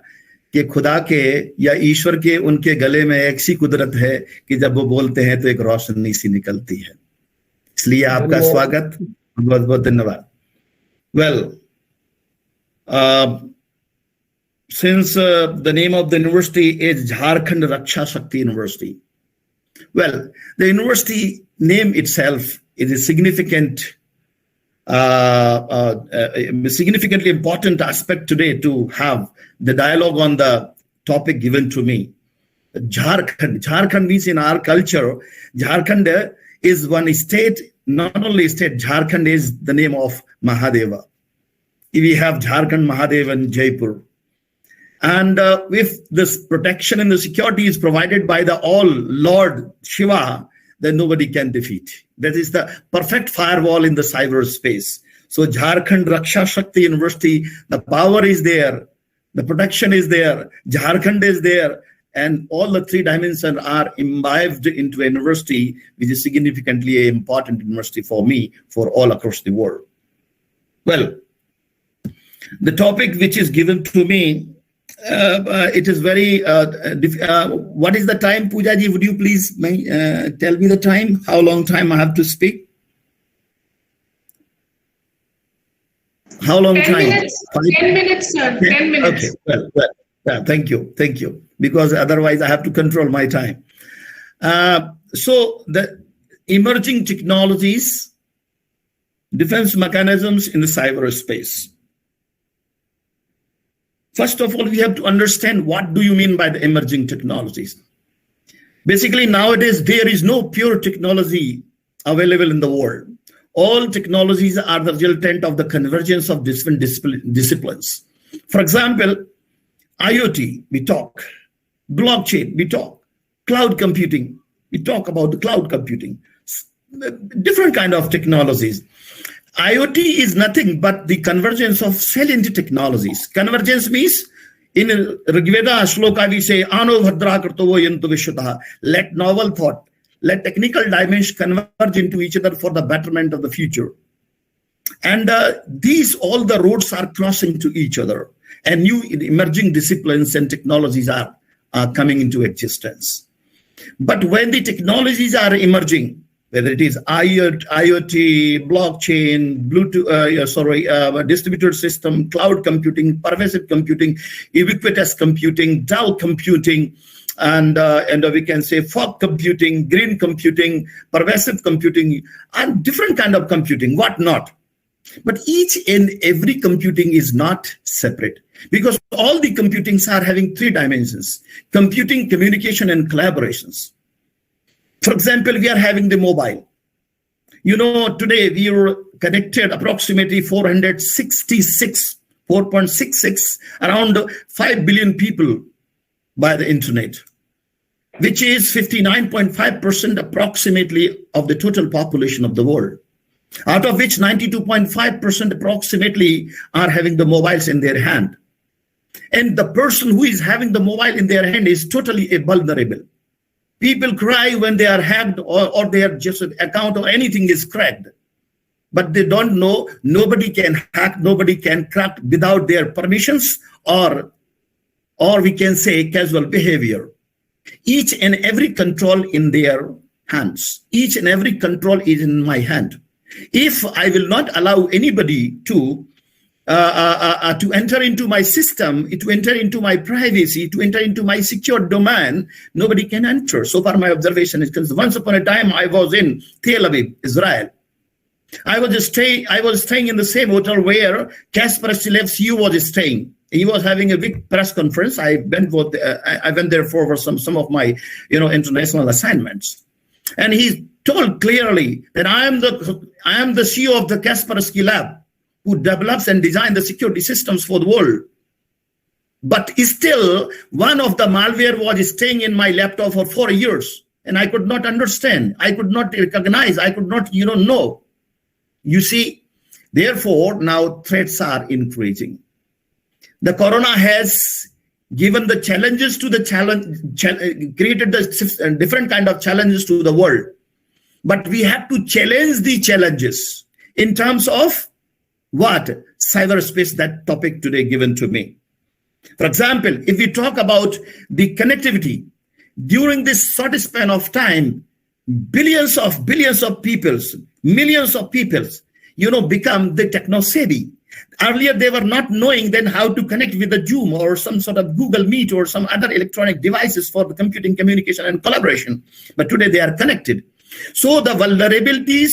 कि खुदा के या ईश्वर के उनके गले में एक सी कुदरत है कि जब वो बोलते हैं तो एक रोशनी सी निकलती है. इसलिए आपका स्वागत, बहुत बहुत धन्यवाद. Well, since the name of the university is Jharkhand Raksha Shakti University, well, the university name itself is a significantly important aspect today to have the dialogue on the topic given to me. Jharkhand means in our culture, Jharkhand is one state, not only state, Jharkhand is the name of Mahadeva. We have Jharkhand Mahadeva in Jaipur. And if this protection and the security is provided by the all Lord Shiva, then nobody can defeat. That is the perfect firewall in the cyberspace. So Jharkhand Raksha Shakti University, the power is there, the protection is there, Jharkhand is there, and all the three dimensions are imbibed into a university, which is significantly an important university for me, for all across the world. Well, the topic which is given to me, it is very, what is the time, Pooja ji? Would you please tell me the time? How long time I have to speak? How long 10 time? minutes. 10 minutes, sir. 10 minutes. Okay, well, thank you. Because otherwise I have to control my time. So the emerging technologies, defense mechanisms in the cyberspace. First of all, we have to understand what do you mean by the emerging technologies. Basically, nowadays, there is no pure technology available in the world. All technologies are the resultant of the convergence of different disciplines. For example, IoT, we talk. Blockchain, we talk. Cloud computing, we talk about the cloud computing. Different kind of technologies. IoT is nothing but the convergence of salient technologies. Convergence means in Rigveda Shloka we say, Ano Bhadra Kartovo Yantu Vishwataha. Let novel thought, let technical dimensions converge into each other for the betterment of the future. And all the roads are crossing to each other. And new emerging disciplines and technologies are coming into existence. But when the technologies are emerging, whether it is IoT, blockchain, Bluetooth, distributed system, cloud computing, pervasive computing, ubiquitous computing, dual computing, and we can say fog computing, green computing, pervasive computing, and different kind of computing, what not. But each and every computing is not separate. because all the computings are having 3 dimensions: computing, communication, and collaborations. For example, we are having the mobile. You know, today we are connected approximately 4.66, around 5 billion people by the internet, which is 59.5% approximately of the total population of the world, out of which 92.5% approximately are having the mobiles in their hand. And the person who is having the mobile in their hand is totally vulnerable. People cry when they are hacked or their just account or anything is cracked. But they don't know, nobody can hack, nobody can crack without their permissions or we can say casual behavior. Each and every control in their hands. Each and every control is in my hand. If I will not allow anybody to enter into my system, to enter into my privacy, to enter into my secure domain, nobody can enter. So far, my observation is because once upon a time I was in Tel Aviv, Israel. I was staying in the same hotel where Kaspersky CEO was staying. He was having a big press conference. I went there for some of my international assignments, and he told clearly that I am the CEO of the Kaspersky Lab, who develops and designs the security systems for the world. But still, one of the malware was staying in my laptop for 4 years, and I could not understand. I could not recognize. I could not, know. You see, therefore, now threats are increasing. The corona has given the challenges to the created the different kind of challenges to the world. But we have to challenge the challenges in terms of what? Cyberspace, that topic today given to me. For example, if we talk about the connectivity, during this short span of time, billions of peoples, millions of peoples, become the techno-savvy. Earlier, they were not knowing then how to connect with the Zoom or some sort of Google Meet or some other electronic devices for the computing, communication, and collaboration. But today they are connected. So the vulnerabilities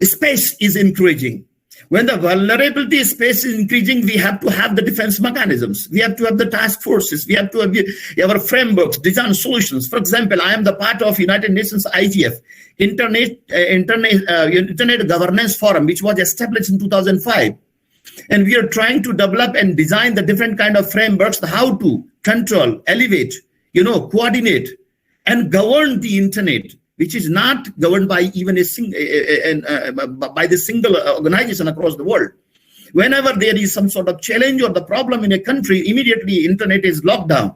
space is increasing. When the vulnerability space is increasing, we have to have the defense mechanisms. We have to have the task forces. We have to have our frameworks, design solutions. For example, I am the part of United Nations IGF, Internet Governance Forum, which was established in 2005. And we are trying to develop and design the different kind of frameworks, how to control, elevate, coordinate, and govern the internet, which is not governed by even by the single organization across the world. Whenever there is some sort of challenge or the problem in a country, immediately internet is locked down.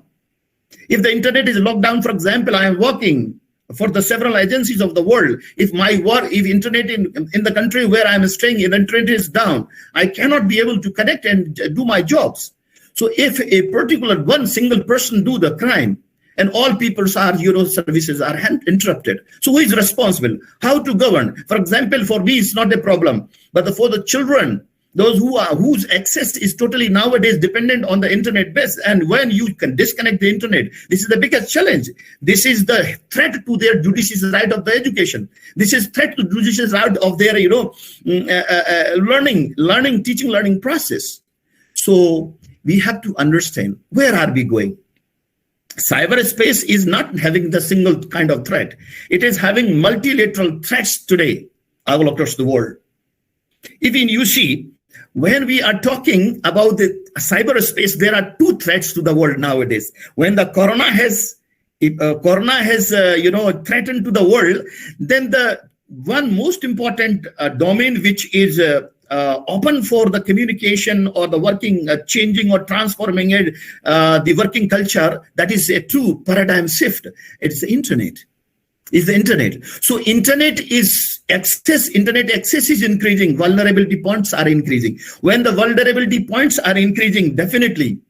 If the internet is locked down, for example, I am working for the several agencies of the world. If internet in the country where I am staying, if internet is down, I cannot be able to connect and do my jobs. So if a particular one single person do the crime, and all people's services are interrupted. So who is responsible? How to govern? For example, for me, it's not a problem, but for the children, those whose access is totally nowadays dependent on the internet base, and when you can disconnect the internet, this is the biggest challenge. This is the threat to their judicious right of the education. This is threat to judicious right of their teaching learning process. So we have to understand, where are we going? Cyberspace is not having the single kind of threat. It is having multilateral threats today all across the world. Even you see, when we are talking about the cyberspace, there are 2 threats to the world nowadays. When the corona has threatened to the world, then the one most important domain which is open for the communication or the working, changing or transforming the working culture, that is a true paradigm shift. It's the internet. So internet access is increasing, vulnerability points are increasing. When the vulnerability points are increasing, definitely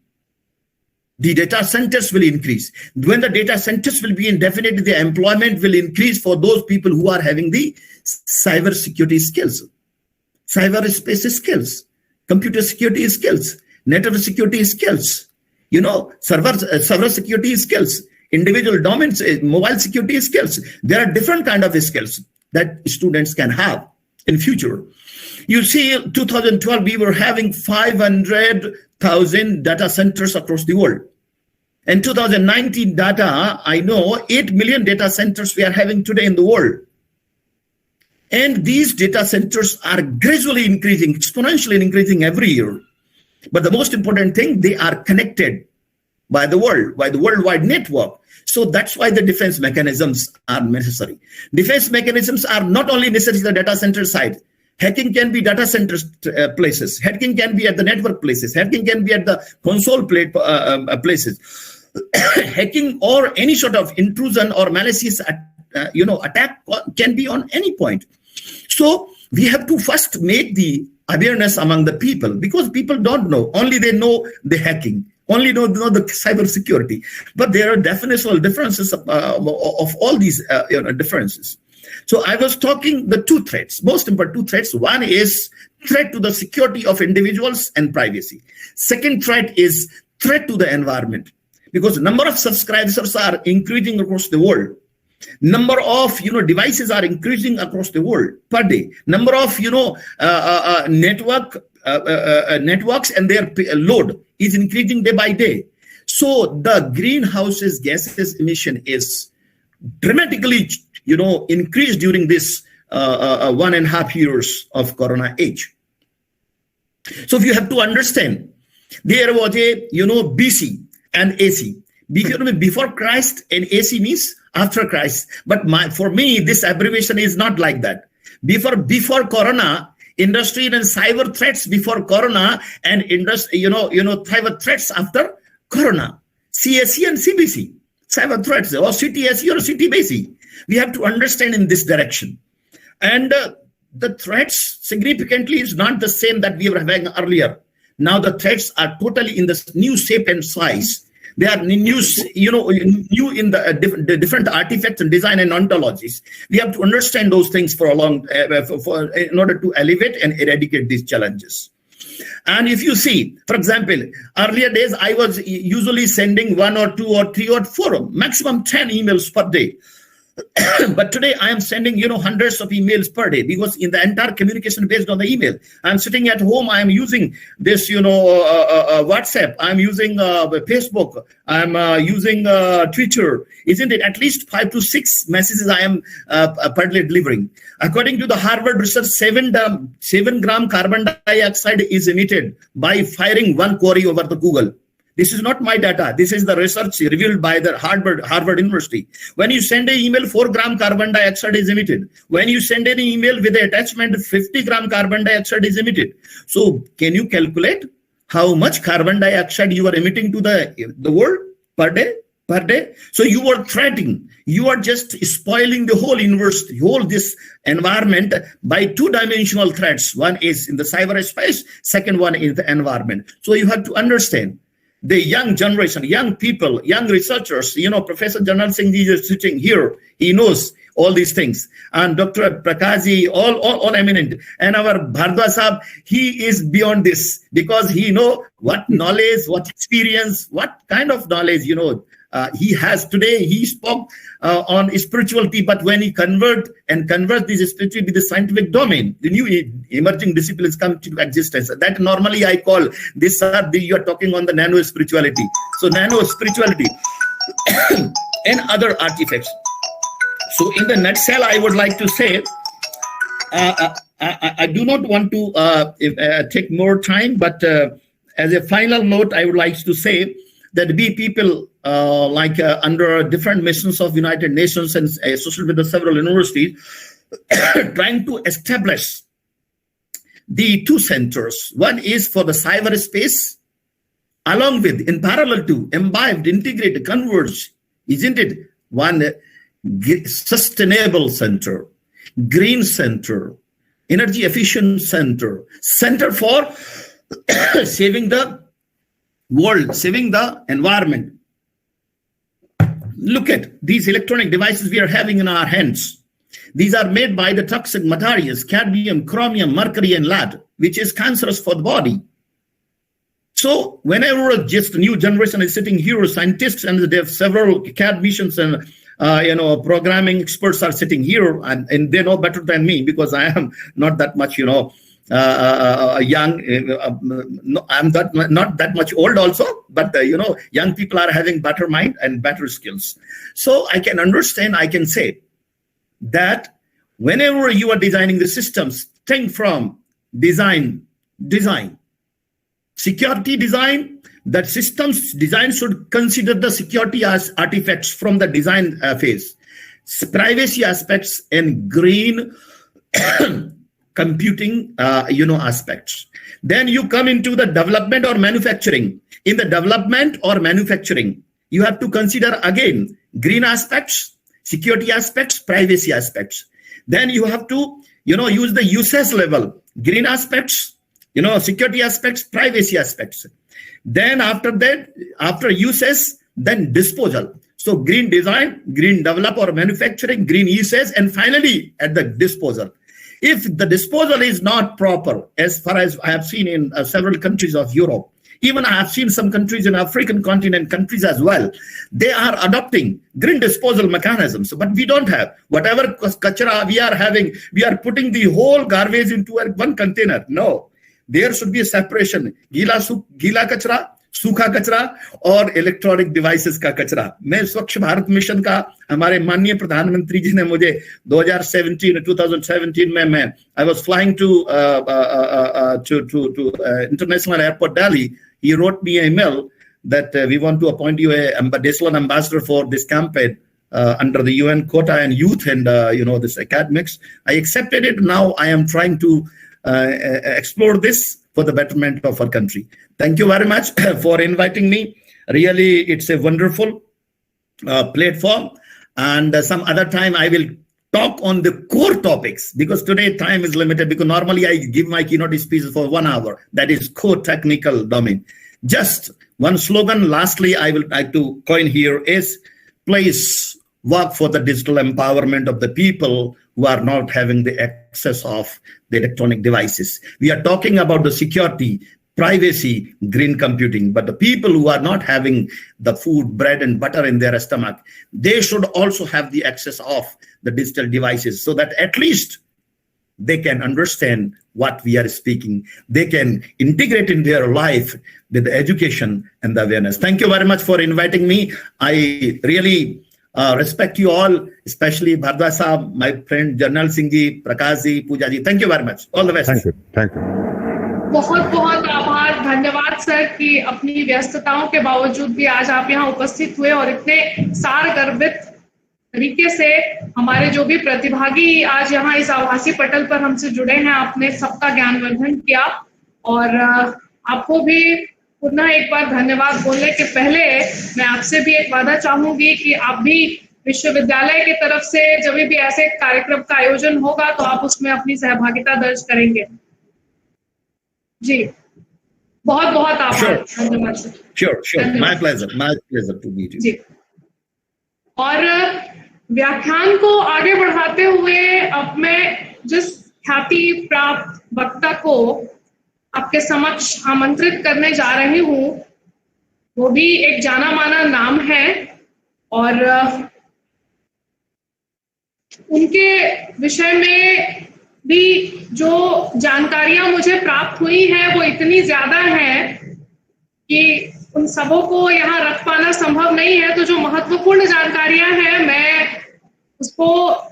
the data centers will increase. When the data centers will be in, definitely the employment will increase for those people who are having the cyber security skills, cyberspace skills, computer security skills, network security skills, server security skills, individual domains, mobile security skills. There are different kind of skills that students can have in future. You see, 2012, we were having 500 100,000 data centers across the world. In 2019 data, I know 8 million data centers we are having today in the world. And these data centers are gradually increasing, exponentially increasing every year. But the most important thing, they are connected by the world, by the worldwide network. So that's why the defense mechanisms are necessary. Defense mechanisms are not only necessary at the data center side. Hacking can be data center places. Hacking can be at the network places. Hacking can be at the console places. Hacking or any sort of intrusion or malicious attack can be on any point. So we have to first make the awareness among the people, because people don't know. Only they know the hacking, only know the cyber security. But there are definitional differences of all these differences. So I was talking the two threats, most important two threats. One is threat to the security of individuals and privacy. Second threat is threat to the environment, because number of subscribers are increasing across the world. Number of devices are increasing across the world per day. Number of networks and their load is increasing day by day. So the greenhouse gases emission is dramatically increased during this 1.5 years of Corona age. So if you have to understand, there was a BC and AC. Before Christ and AC means after Christ. But for me, this abbreviation is not like that. Before Corona, industrial and cyber threats before Corona, and cyber threats after Corona. CSE and CBC, cyber threats, or CTSE or CTBC. We have to understand in this direction. And the threats significantly is not the same that we were having earlier. Now the threats are totally in the new shape and size. They are new in the different artifacts and design and ontologies. We have to understand those things for in order to elevate and eradicate these challenges. And if you see, for example, earlier days, I was usually sending 1 or 2 or 3 or 4, maximum 10 emails per day. But today I am sending, hundreds of emails per day, because in the entire communication based on the email. I'm sitting at home. I'm using this, WhatsApp. I'm using Facebook. I'm using Twitter. Isn't it? At least 5 to 6 messages I am per day delivering. According to the Harvard research, 7 gram carbon dioxide is emitted by firing one query over the Google. This is not my data. This is the research revealed by the Harvard University. When you send an email, 4 gram carbon dioxide is emitted. When you send an email with the attachment, 50 gram carbon dioxide is emitted. So can you calculate how much carbon dioxide you are emitting to the world per day? So you are threatening. You are just spoiling the whole universe, this environment by 2-dimensional threats. One is in the cyberspace. Second one is the environment. So you have to understand. The young generation, young people, young researchers, Professor Janal Singh ji is sitting here. He knows all these things. And Dr. Prakash, all eminent. And our Bhardwaj Sahab, he is beyond this, because he know what knowledge, what experience, what kind of knowledge, he has today. He spoke on spirituality, but when he converts this spirituality to the scientific domain, the new emerging disciplines come to existence. That normally I call this, you are talking on the nano spirituality. So nano spirituality and other artifacts. So in the nutshell, I would like to say, I do not want to take more time, but as a final note, I would like to say that we people under different missions of United Nations and associated with the several universities trying to establish the 2 centers. One is for the cyberspace, along with, in parallel to, imbibed, integrated, converged, isn't it? One sustainable center, green center, energy efficient center for saving the world, saving the environment. Look at these electronic devices we are having in our hands. These are made by the toxic materials, cadmium, chromium, mercury, and lead, which is cancerous for the body. So whenever just a new generation is sitting here, scientists and they have several CAD missions and programming experts are sitting here, and they know better than me, because I am not that much young. No, I'm not that much old also, but young people are having better mind and better skills. So I can understand. I can say that whenever you are designing the systems, think from design, security design. That systems design should consider the security as artifacts from the design phase, privacy aspects, and green computing aspects. Then you come into the development or manufacturing. In the development or manufacturing, you have to consider again green aspects, security aspects, privacy aspects. Then you have to use the usage level, green aspects, security aspects, privacy aspects. Then after that, after usage, then disposal. So green design, green develop or manufacturing, green usage, and finally at the disposal. If the disposal is not proper, as far as I have seen in several countries of Europe, even I have seen some countries in African continent countries as well, they are adopting green disposal mechanisms, but we don't have. Whatever kachra we are having, we are putting the whole garbage into one container. No. There should be a separation. गीला कचरा, सूखा कचरा और electronic devices का कचरा. मैं स्वच्छ Bharat mission का हमारे माननीय प्रधानमंत्री जी ने मुझे 2017 में मैं I was flying to international airport Delhi. He wrote me an email that we want to appoint you a additional ambassador for this campaign under the UN quota and youth and this academics. I accepted it. Now I am trying to explore this for the betterment of our country. Thank you very much for inviting me. Really, it's a wonderful platform. And some other time I will talk on the core topics, because today time is limited, because normally I give my keynote speeches for 1 hour. That is core technical domain. Just one slogan lastly I will like to coin here is, please work for the digital empowerment of the people who are not having the access of the electronic devices. We are talking about the security, privacy, green computing, but the people who are not having the food, bread and butter in their stomach, they should also have the access of the digital devices, so that at least they can understand what we are speaking. They can integrate in their life with the education and the awareness. Thank you very much for inviting me. I really respect you all, especially Bhardwaj Saab, my friend Jarnail Singh ji, Prakash ji, Pooja ji. Thank you very much. All the best. Thank you. Thank you. बहुत बहुत आभार, धन्यवाद sir कि अपनी व्यस्तताओं के बावजूद भी आज आप यहाँ उपस्थित हुए और इतने सारगर्भित तरीके से हमारे जो भी प्रतिभागी आज यहाँ इस आभासी पटल पर हमसे जुड़े हैं, आपने सबका ज्ञानवर्धन किया। और आपको भी पुनः एक बार धन्यवाद बोलने के पहले मैं आपसे भी एक वादा चाहूंगी कि आप भी विश्वविद्यालय की तरफ से जब भी ऐसे कार्यक्रम का आयोजन होगा तो आप उसमें अपनी सहभागिता दर्ज करेंगे। जी, बहुत बहुत आभार। धन्यवाद sir. Sure. My pleasure to meet you. जी, और व्याख्यान को आगे बढ़ाते हुए अब मैं जिस ख्याति प्राप्त वक्ता को आपके समक्ष आमंत्रित करने जा रही हूँ, वो भी एक जाना माना नाम है और उनके विषय में भी जो जानकारियां मुझे प्राप्त हुई हैं वो इतनी ज्यादा हैं कि उन सबों को यहाँ रख पाना संभव नहीं है। तो जो महत्वपूर्ण जानकारियां हैं मैं उसको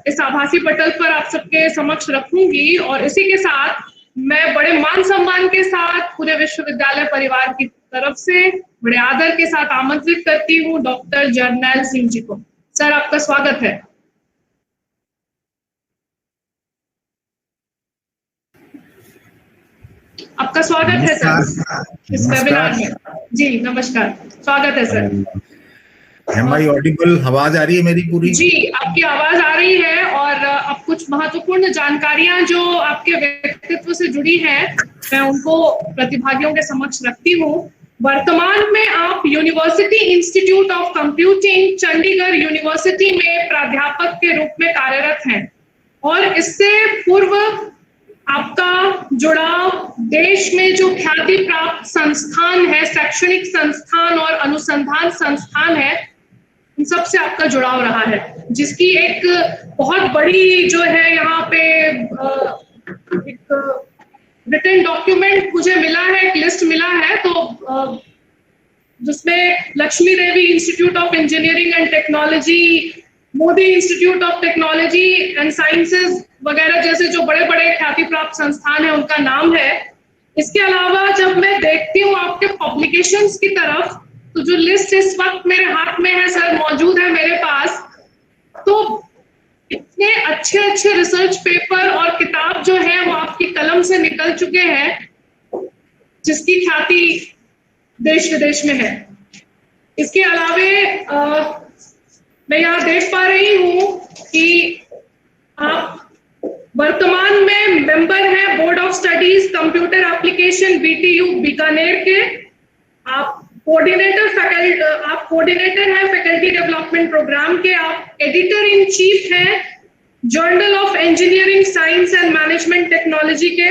इस आभासी पटल पर आप सबके समक्ष रखूंगी और इसी के साथ मैं बड़े मान सम्मान के साथ पूरे विश्वविद्यालय परिवार की तरफ से बड़े आदर के साथ आमंत्रित करती हूँ डॉक्टर जरनैल सिंह जी को। सर, आपका स्वागत है। आपका स्वागत है सर इस वेबिनार में। जी नमस्कार, स्वागत है सर। Am I audible? आवाज आ रही है मेरी पूरी? जी, आपकी आवाज आ रही है और अब कुछ महत्वपूर्ण जानकारियां जो आपके व्यक्तित्व से जुड़ी हैं मैं उनको प्रतिभागियों के समक्ष रखती हूँ। वर्तमान में आप university institute of computing Chandigarh university में प्राध्यापक के रूप में कार्यरत हैं और इससे पूर्व आपका जुड़ाव देश में जो ख्याति प्राप्त संस्थान है, शैक्षणिक संस्थान और अनुसंधान संस्थान है, इन सब से आपका जुड़ाव रहा है, जिसकी एक बहुत बड़ी जो है यहाँ पे एक रिटन डॉक्यूमेंट मुझे मिला है, एक लिस्ट मिला है, तो जिसमें Lakshmi Devi institute of engineering and technology, Modi institute of technology and sciences वगैरह जैसे जो बड़े बड़े ख्याति प्राप्त संस्थान है उनका नाम है। इसके अलावा जब मैं देखती हूँ आपके पब्लिकेशंस की तरफ, तो जो लिस्ट इस वक्त मेरे हाथ में है सर, मौजूद है मेरे पास, तो इतने अच्छे अच्छे रिसर्च पेपर और किताब जो है वो आपकी कलम से निकल चुके हैं, जिसकी ख्याति देश विदेश में है। इसके अलावे मैं यहाँ देख पा रही हूँ कि आप वर्तमान में मेंबर हैं board of studies computer application BTU Bikaner के। आप कोऑर्डिनेटर हैं फैकल्टी डेवलपमेंट प्रोग्राम के। आप एडिटर इन चीफ हैं journal of engineering science and management technology के।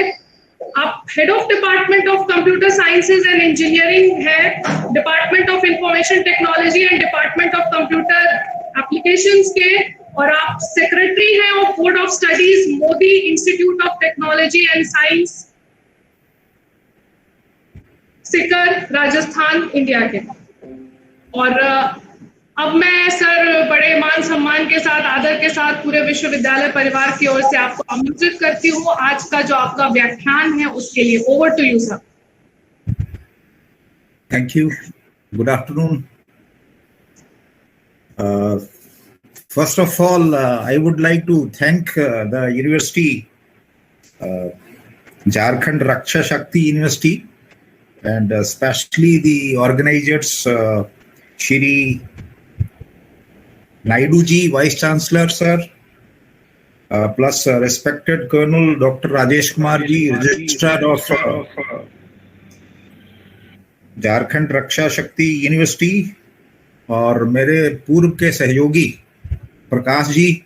आप head of department of computer sciences and engineering है department of information technology and department of computer applications के। और आप सेक्रेटरी हैं of board of studies Modi institute of technology and science, Sikar, Rajasthan, India के। और अब मैं सर बड़े मान सम्मान के साथ, आदर के साथ पूरे विश्वविद्यालय परिवार की ओर से आपको आमंत्रित करती हूँ आज का जो आपका व्याख्यान है उसके लिए। Over to you sir. Thank you. Good afternoon. First of all, I would like to thank the university, Jharkhand Raksha Shakti University, and especially the organizers, Shri Naidu ji, Vice Chancellor sir, plus respected Colonel Dr. Rajesh Kumar ji, Registrar of Jharkhand Raksha Shakti university, और मेरे पूर्व के सहयोगी प्रकाश जी,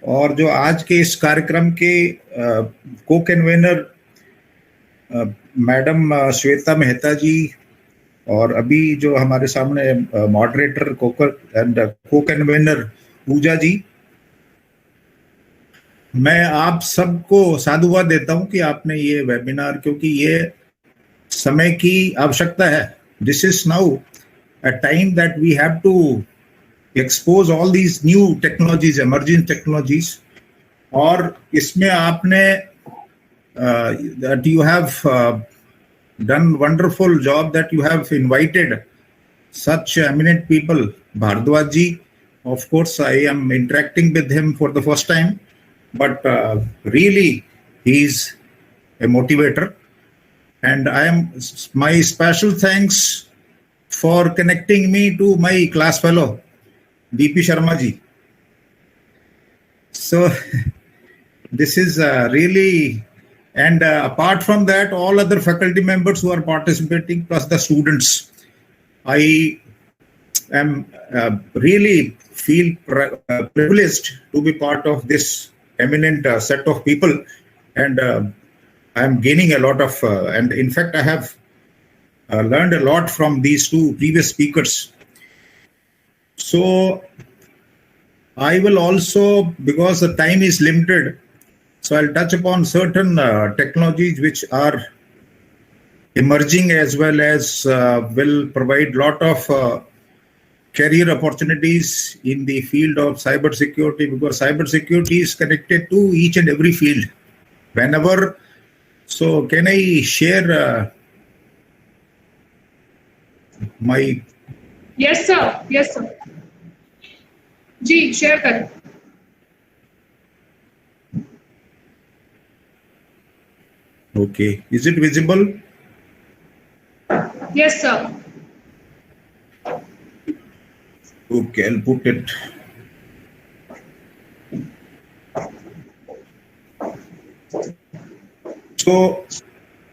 और जो आज के इस कार्यक्रम के को कन्वेनर मैडम श्वेता मेहता जी, और अभी जो हमारे सामने मॉडरेटर एंड को कन्वेनर पूजा जी। मैं आप सबको साधुवाद देता हूं कि आपने ये वेबिनार, क्योंकि ये समय की आवश्यकता है। This is now a time that we have to expose all these new technologies, emerging technologies. और इसमें आपने that you have done wonderful job, that you have invited such eminent people. Bhardwaj ji, of course, I am interacting with him for the first time, but really he is a motivator. And I am my special thanks for connecting me to my class fellow DP Sharma ji. So this is really, and apart from that, all other faculty members who are participating plus the students, I am really feel privileged to be part of this eminent set of people, and I am gaining a lot of, and in fact, I have learned a lot from these two previous speakers. So I will also, because the time is limited, so I'll touch upon certain technologies which are emerging as well as will provide lot of career opportunities in the field of cyber security, because cyber security is connected to each and every field. Whenever, so can I share my? Yes sir, yes sir. Ji share करें. Okay, is it visible? Yes sir. Okay, I'll put it. So,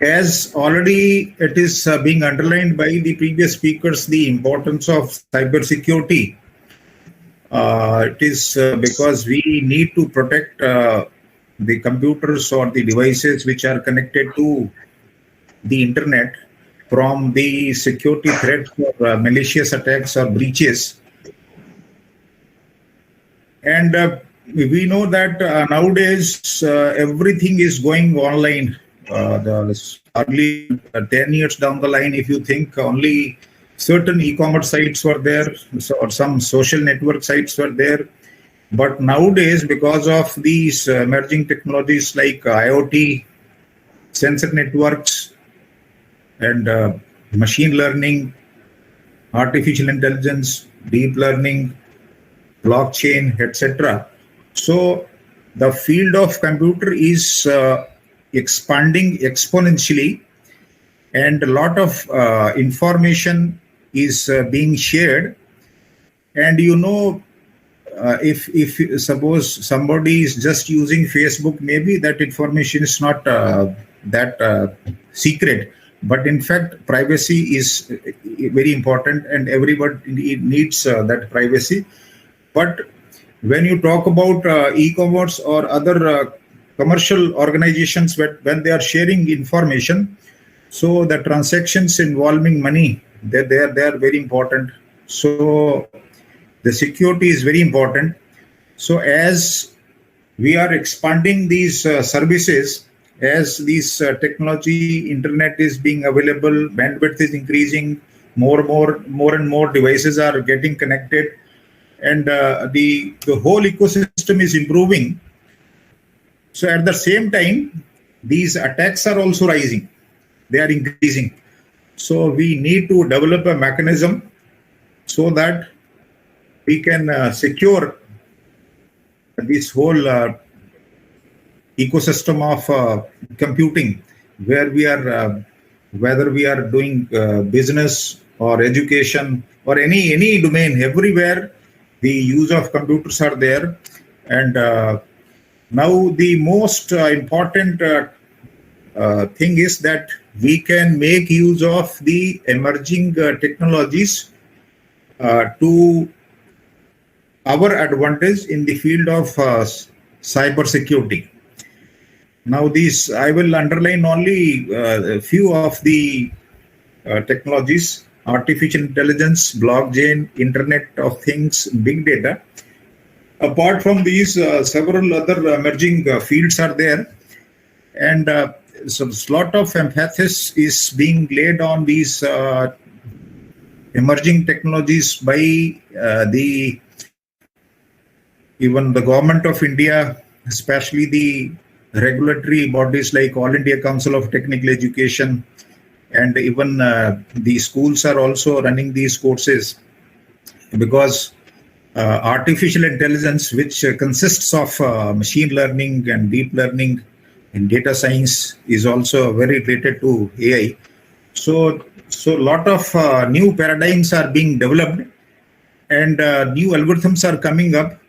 as already it is being underlined by the previous speakers, the importance of cybersecurity. It is because we need to protect the computers or the devices which are connected to the internet from the security threats or malicious attacks or breaches. And we know that nowadays everything is going online. the early 10 years down the line, if you think only certain e-commerce sites were there, or some social network sites were there. But nowadays, because of these emerging technologies like IoT, sensor networks, and machine learning, artificial intelligence, deep learning, blockchain, etc. So the field of computer is expanding exponentially, and a lot of information is being shared. And if suppose somebody is just using Facebook, maybe that information is not that secret. But in fact, privacy is very important, and everybody needs that privacy. But when you talk about e-commerce or other commercial organizations, when they are sharing information, so the transactions involving money, they are very important. So the security is very important. So as we are expanding these services, as this technology, internet is being available, bandwidth is increasing, more and more devices are getting connected, and the whole ecosystem is improving. So at the same time, these attacks are also rising. They are increasing. So we need to develop a mechanism so that we can secure this whole ecosystem of computing, where we are, whether we are doing business or education or any domain, everywhere the use of computers are there. And now the most important thing is that we can make use of the emerging technologies to our advantage in the field of cyber security. Now, these I will underline only a few of the technologies: artificial intelligence, blockchain, Internet of Things, big data. Apart from these, several other emerging fields are there, and so a lot of emphasis is being laid on these emerging technologies by even the government of India, especially the regulatory bodies like All India Council of Technical Education, and even the schools are also running these courses, because artificial intelligence, which consists of machine learning and deep learning and data science, is also very related to AI. So a lot of new paradigms are being developed, and new algorithms are coming up,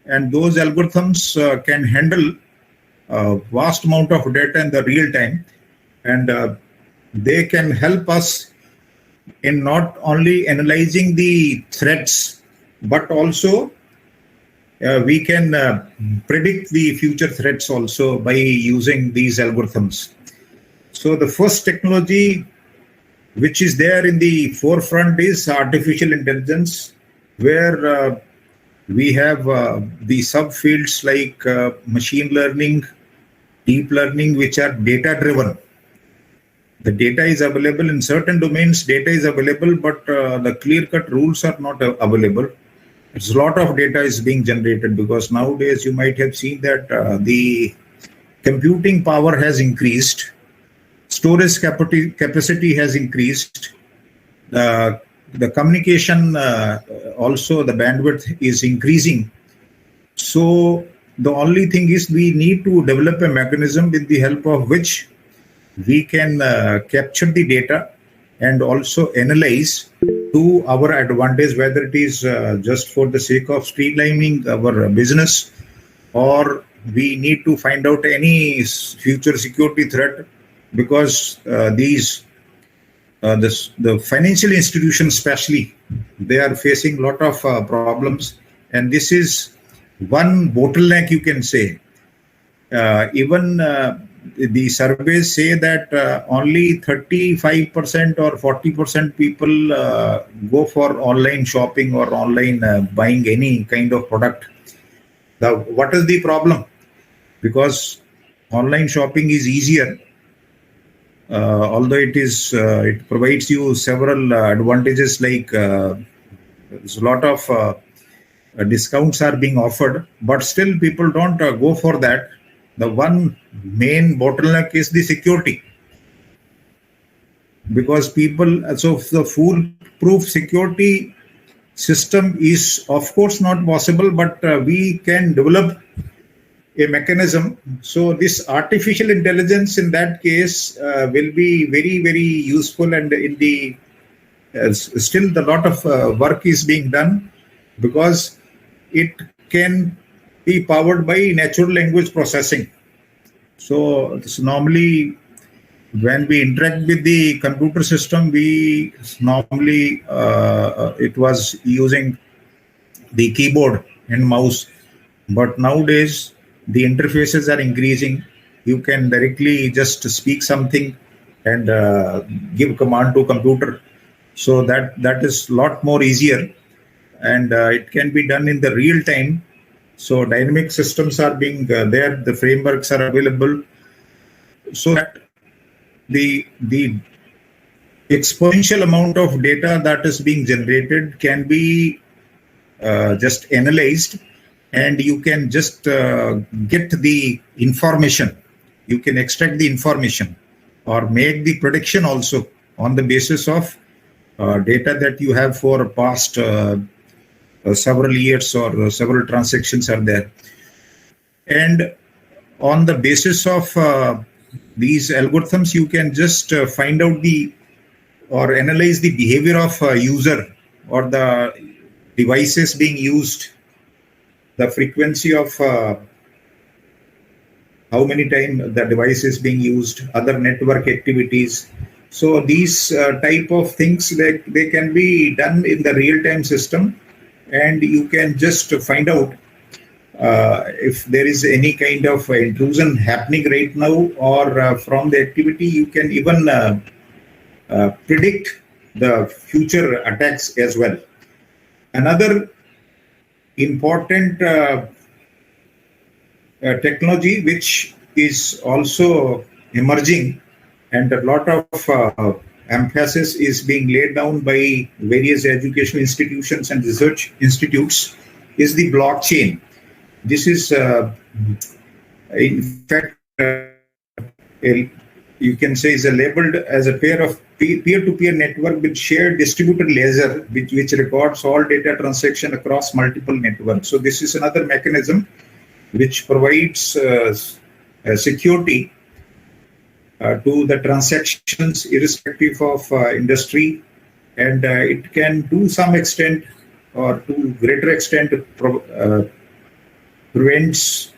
and those algorithms can handle a vast amount of data in the real time, and they can help us in not only analyzing the threats, but also we can predict the future threats also by using these algorithms. So the first technology which is there in the forefront is artificial intelligence, where we have the subfields like machine learning, deep learning, which are data driven. The data is available in certain domains, data is available, but the clear-cut rules are not available. It's a lot of data is being generated, because nowadays you might have seen that the computing power has increased, storage capacity has increased, the communication also, the bandwidth is increasing. So the only thing is we need to develop a mechanism with the help of which we can capture the data and also analyze to our advantage, whether it is just for the sake of streamlining our business, or we need to find out any future security threat, because the financial institutions especially, they are facing a lot of problems, and this is one bottleneck, you can say. Even the surveys say that only 35% or 40% people go for online shopping or online buying any kind of product. What is the problem? Because online shopping is easier, although it provides you several advantages, like there's a lot of discounts are being offered, but still people don't go for that. The one main bottleneck is the security, because so the foolproof security system is of course not possible, but we can develop a mechanism. So this artificial intelligence in that case will be very, very useful, and in the still the lot of work is being done, because it can be powered by natural language processing. So normally when we interact with the computer system, we normally it was using the keyboard and mouse, but nowadays the interfaces are increasing. You can directly just speak something and give command to computer, so that is a lot more easier, and it can be done in the real time. So dynamic systems are being there, the frameworks are available, so that the exponential amount of data that is being generated can be just analyzed, and you can just get the information. You can extract the information or make the prediction also on the basis of data that you have for past several years, or several transactions are there. And on the basis of these algorithms, you can just find out or analyze the behavior of a user or the devices being used, the frequency of how many times the device is being used, other network activities. So these type of things, they can be done in the real-time system, and you can just find out if there is any kind of intrusion happening right now, or from the activity. You can even predict the future attacks as well. Another important technology which is also emerging, and a lot of emphasis is being laid down by various educational institutions and research institutes, is the blockchain. This is, in fact, you can say is labeled as a pair of peer-to-peer network with shared distributed ledger, which records all data transaction across multiple networks. So this is another mechanism which provides security to the transactions irrespective of industry, and it can to some extent or to greater extent prevents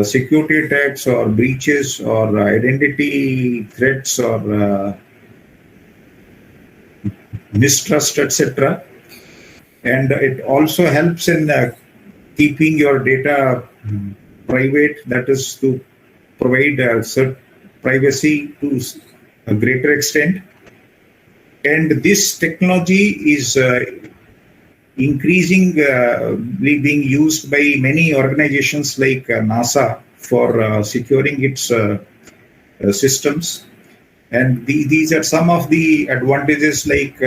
security attacks or breaches or identity threats or mistrust, etc. And it also helps in keeping your data private, that is to provide privacy to a greater extent. And this technology is increasingly being used by many organizations like NASA for securing its systems. And these are some of the advantages, like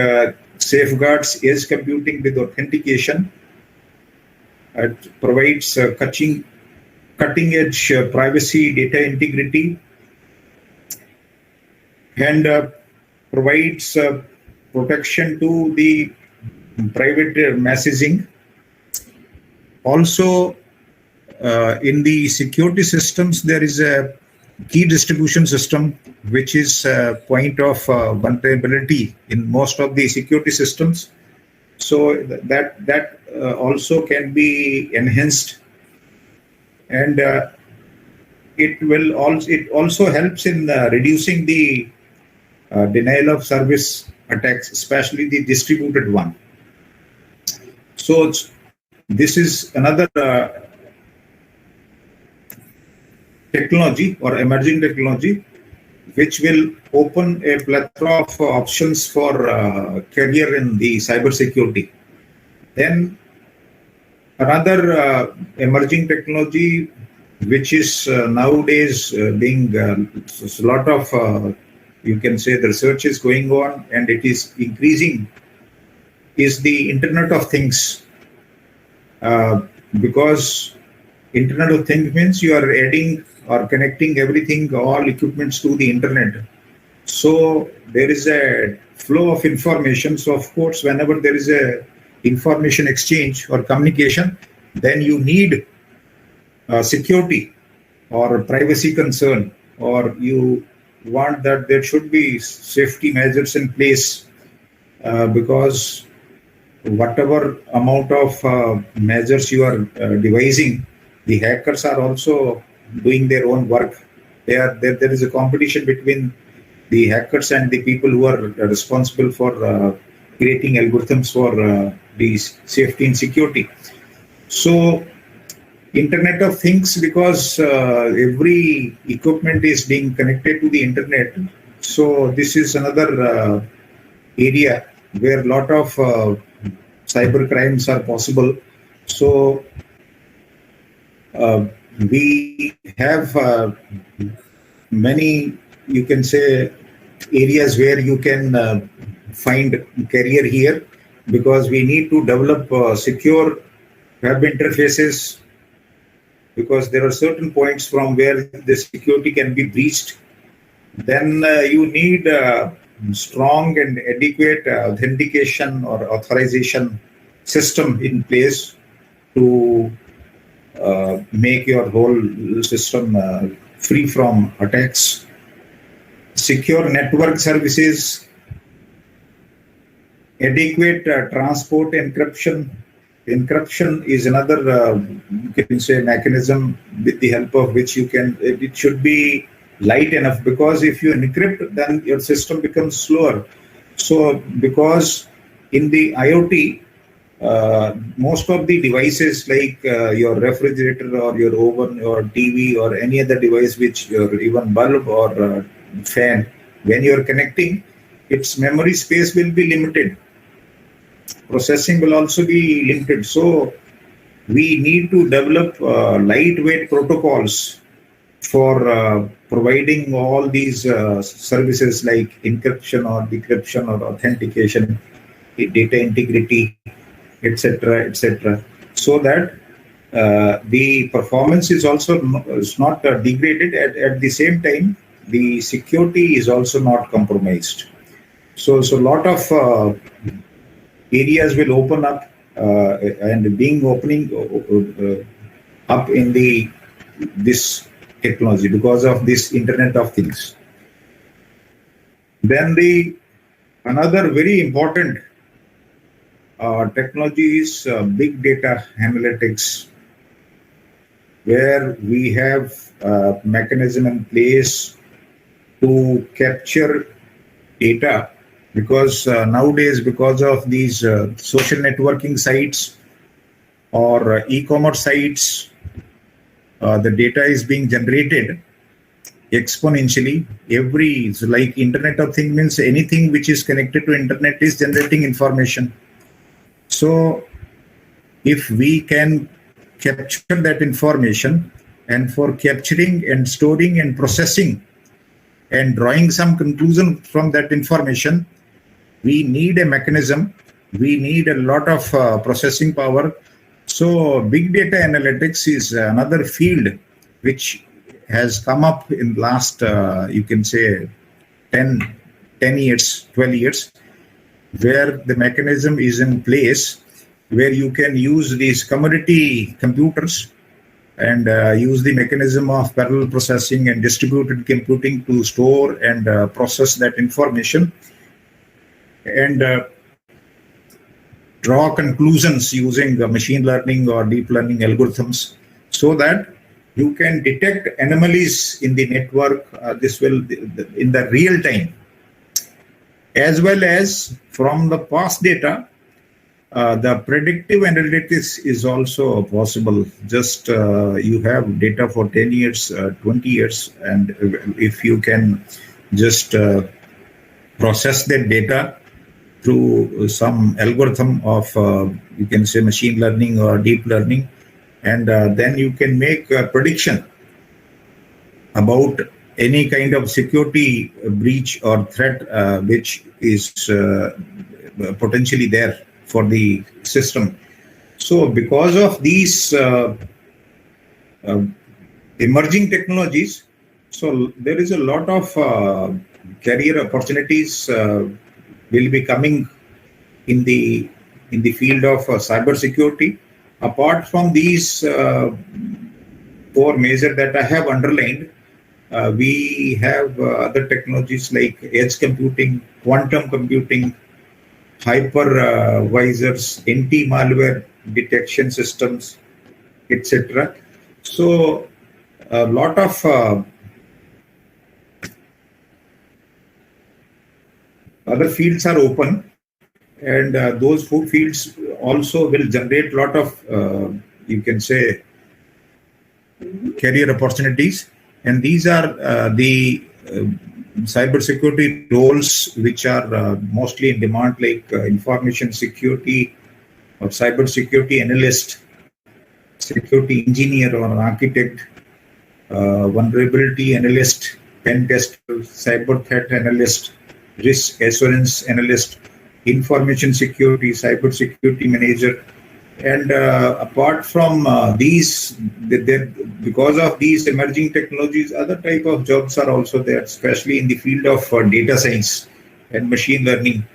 safeguards edge computing with authentication. It provides cutting-edge privacy, data integrity, and provides protection to the private messaging. Also, in the security systems, there is a key distribution system, which is a point of vulnerability in most of the security systems. So that also can be enhanced, and it also helps in reducing the denial of service attacks, especially the distributed one. So this is another technology or emerging technology which will open a plethora of options for career in the cybersecurity. Then another emerging technology which is nowadays being a lot of you can say the research is going on and it is increasing is the Internet of Things. Because Internet of Things means you are adding or connecting everything, all equipments to the internet. So there is a flow of information. So of course, whenever there is a information exchange or communication, then you need security or privacy concern, or you want that there should be safety measures in place, because whatever amount of measures you are devising, the hackers are also doing their own work. There is a competition between the hackers and the people who are responsible for creating algorithms for the safety and security. So Internet of Things, because every equipment is being connected to the internet. So this is another area where a lot of cyber crimes are possible. So we have many, you can say, areas where you can find career here, because we need to develop secure web interfaces, because there are certain points from where the security can be breached. Then you need strong and adequate authentication or authorization system in place to make your whole system free from attacks. Secure network services, adequate transport encryption. Encryption is another, you can say, mechanism with the help of which you can, it should be light enough, because if you encrypt, then your system becomes slower. So because in the IoT, most of the devices like your refrigerator or your oven or TV or any other device, which or even bulb or fan, when you are connecting, its memory space will be limited. Processing will also be limited. So we need to develop lightweight protocols for providing all these services like encryption or decryption or authentication, data integrity, etc., etc., so that the performance is also not degraded. At the same time, the security is also not compromised. So a lot of areas will open up and being opening up in this technology because of this Internet of Things. Then another very important technology is big data analytics, where we have a mechanism in place to capture data, because nowadays, because of these social networking sites or e-commerce sites, the data is being generated exponentially. Like Internet of Things means anything which is connected to internet is generating information. So if we can capture that information, and for capturing and storing and processing and drawing some conclusion from that information, we need a mechanism, we need a lot of processing power. So big data analytics is another field which has come up in the last, you can say, 10 years, 12 years, where the mechanism is in place, where you can use these commodity computers and use the mechanism of parallel processing and distributed computing to store and process that information, and draw conclusions using machine learning or deep learning algorithms, so that you can detect anomalies in the network. This will in the real time, as well as from the past data. The predictive analytics is also possible. Just you have data for 10 years, 20 years, and if you can just process that data through some algorithm of, you can say, machine learning or deep learning, and then you can make a prediction about any kind of security breach or threat which is potentially there for the system. So because of these emerging technologies, so there is a lot of career opportunities will be coming in the field of cyber security. Apart from these four major that I have underlined, we have other technologies like edge computing, quantum computing, hypervisors, anti-malware detection systems, etc. So a lot of other fields are open, and those four fields also will generate a lot of, you can say, career opportunities. And these are the cybersecurity roles which are mostly in demand, like information security or cybersecurity analyst, security engineer or an architect, vulnerability analyst, pen tester, cyber threat analyst, risk assurance analyst, information security, cyber security manager. And apart from these, because of these emerging technologies, other type of jobs are also there, especially in the field of data science and machine learning,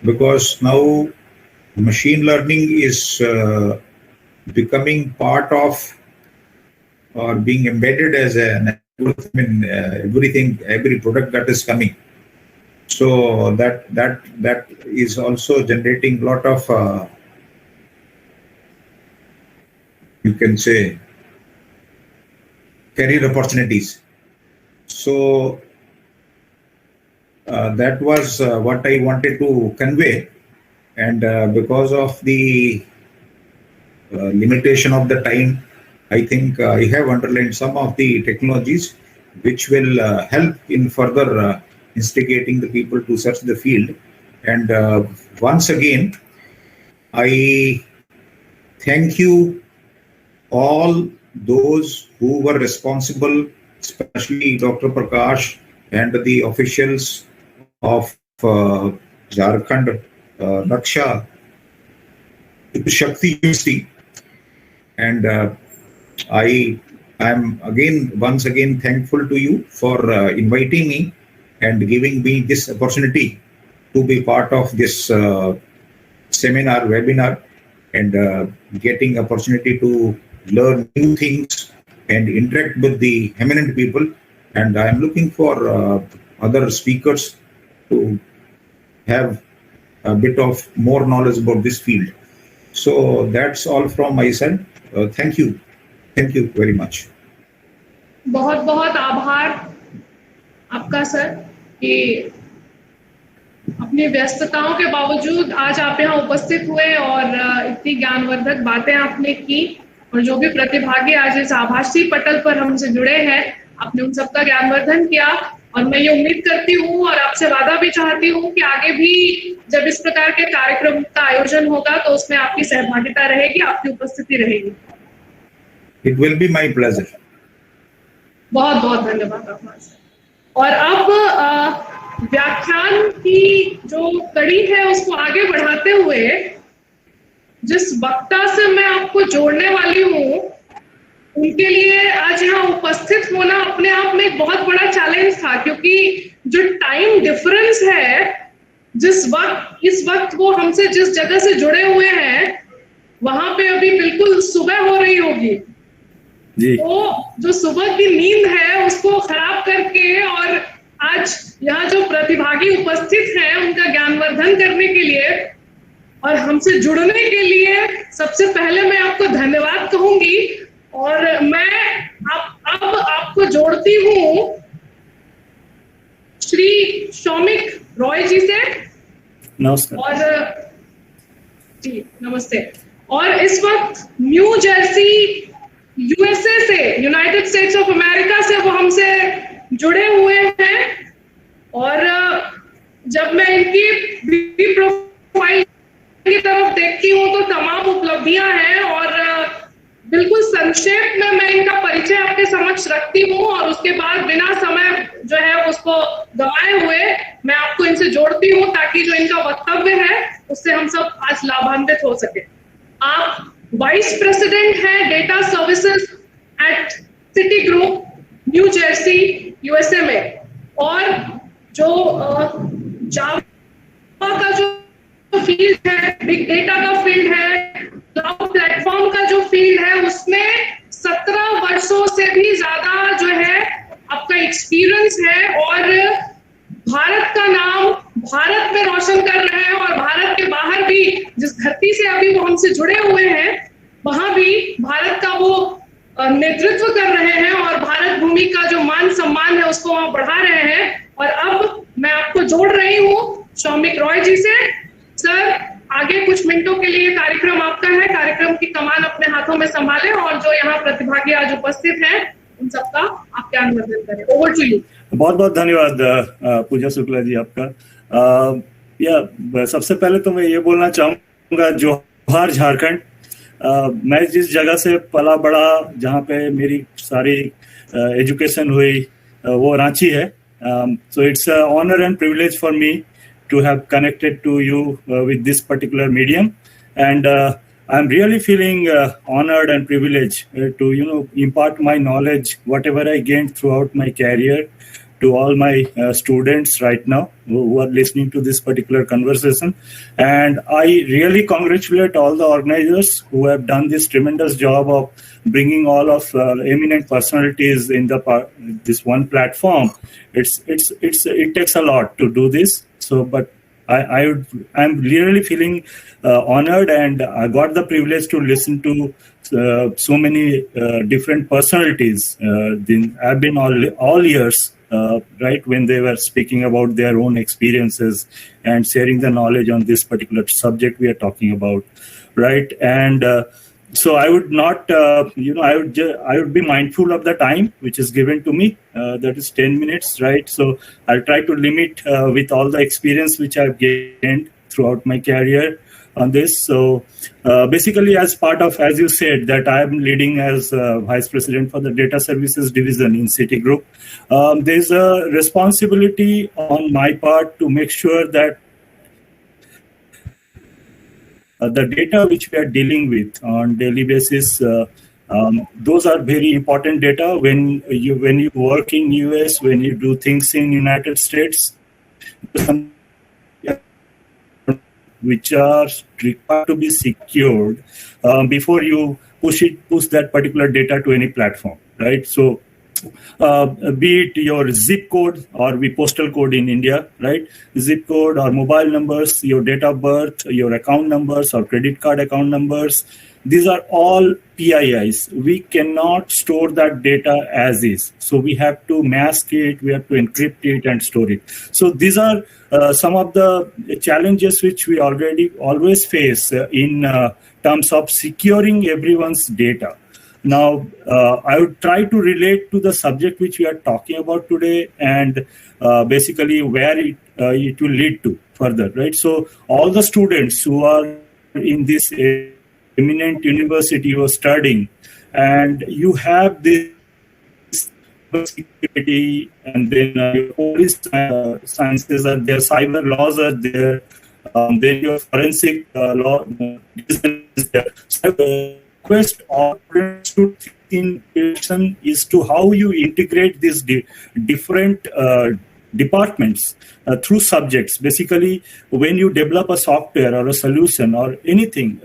because now machine learning is becoming part of or being embedded as an algorithm in everything, every product that is coming. So that is also generating a lot of you can say career opportunities. So that was what I wanted to convey, and because of the limitation of the time, I think I have underlined some of the technologies which will help in further instigating the people to search the field. And once again, I thank you all those who were responsible, especially Dr. Prakash and the officials of Jharkhand Raksha Shakti University. And I am once again thankful to you for inviting me and giving me this opportunity to be part of this seminar, webinar, and getting opportunity to learn new things and interact with the eminent people. And I am looking for other speakers to have a bit of more knowledge about this field. So that's all from my side. Thank you. Thank you very much. बहुत बहुत आभार आपका sir कि अपनी व्यस्तताओं के बावजूद आज आप यहाँ उपस्थित हुए और इतनी ज्ञानवर्धक बातें आपने की, और जो भी प्रतिभागी आज इस आभासी पटल पर हमसे जुड़े हैं, आपने उन सबका ज्ञानवर्धन किया। और मैं ये उम्मीद करती हूँ और आपसे वादा भी चाहती हूँ कि आगे भी जब इस प्रकार के कार्यक्रम का आयोजन होगा तो उसमें आपकी सहभागिता रहेगी, आपकी उपस्थिति रहेगी। It will be my pleasure. बहुत बहुत धन्यवाद आपका। और अब व्याख्यान की जो कड़ी है उसको आगे बढ़ाते हुए जिस वक्ता से मैं आपको जोड़ने वाली हूँ, उनके लिए आज यहाँ उपस्थित होना अपने आप में एक बहुत बड़ा चैलेंज था, क्योंकि जो टाइम डिफरेंस है, इस वक्त वो हमसे जिस जगह से जुड़े हुए हैं वहां पे अभी बिल्कुल सुबह हो रही होगी जी। तो जो सुबह की नींद है उसको खराब करके और आज यहाँ जो प्रतिभागी उपस्थित हैं उनका ज्ञानवर्धन करने के लिए और हमसे जुड़ने के लिए सबसे पहले मैं आपको धन्यवाद कहूंगी। और मैं अब आपको जोड़ती हूँ श्री शौमिक रॉय जी से। नमस्कार। और जी नमस्ते। और इस वक्त न्यू जर्सी यूएसए से, यूनाइटेड स्टेट्स ऑफ अमेरिका से वो हमसे जुड़े हुए हैं। और जब मैं इनकी प्रोफाइल की तरफ देखती हूँ तो तमाम उपलब्धियां हैं, और बिल्कुल संक्षेप में मैं इनका परिचय आपके समक्ष रखती हूँ और उसके बाद बिना समय गंवाए हुए मैं आपको इनसे जोड़ती हूँ, ताकि जो इनका वक्तव्य है उससे हम सब आज लाभान्वित हो सके। आप वाइस प्रेसिडेंट हैं data services at city group, new Jersey, USA में, और जो जावा का जो फील्ड है, बिग डेटा का फील्ड है, क्लाउड प्लेटफॉर्म का जो फील्ड है, उसमें 17 वर्षों से भी ज्यादा जो है आपका एक्सपीरियंस है, और भारत का नाम भारत में रोशन कर रहे हैं, और भारत के बाहर भी जिस धरती से अभी वो हमसे जुड़े हुए हैं वहां भी भारत का वो नेतृत्व कर रहे हैं, और भारत भूमि का जो मान सम्मान है उसको वहां बढ़ा रहे हैं। और अब मैं आपको जोड़ रही हूँ सौमिक रॉय जी से। सर, आगे कुछ मिनटों के लिए कार्यक्रम आपका है, कार्यक्रम की कमान अपने हाथों में संभालें, और जो यहाँ प्रतिभागी आज उपस्थित हैं उन सबका आप क्या अनुमोदन करें। Over to you. बहुत बहुत धन्यवाद पूजा शुक्ला जी आपका। या सबसे पहले तो मैं ये बोलना चाहूंगा, जोहार झारखंड। मैं जिस जगह से पला बड़ा, जहाँ पे मेरी सारी एजुकेशन हुई, वो रांची है। So it's a honour and privilege for me to have connected to you with this particular medium, and I'm really feeling honored and privileged to impart my knowledge, whatever I gained throughout my career, to all my students right now who are listening to this particular conversation. And I really congratulate all the organizers who have done this tremendous job of bringing all of eminent personalities in this one platform. It takes a lot to do this. So, but I'm really feeling honored, and I got the privilege to listen to so many different personalities. I've been all years, right, when they were speaking about their own experiences and sharing the knowledge on this particular subject we are talking about, right? And so I would not, I would be mindful of the time which is given to me. That is 10 minutes, right? So I'll try to limit with all the experience which I've gained throughout my career on this. So basically, as part of, as you said, that I'm leading as Vice President for the Data Services Division in Citigroup. There's a responsibility on my part to make sure that the data which we are dealing with on daily basis, those are very important data when you work in US, when you do things in United States, which are required to be secured before you push that particular data to any platform, right? So be it your zip code or postal code in India, right? Zip code or mobile numbers, your date of birth, your account numbers or credit card account numbers. These are all PIIs. We cannot store that data as is. So we have to mask it, we have to encrypt it and store it. So these are some of the challenges which we always face in terms of securing everyone's data. Now, I would try to relate to the subject which we are talking about today, and basically where it will lead to further, right? So all the students who are in this eminent university who are studying, and you have this security, and then your police sciences are there, cyber laws are there, then your forensic law is there. Request or in is to how you integrate these different departments through subjects. Basically, when you develop a software or a solution or anything,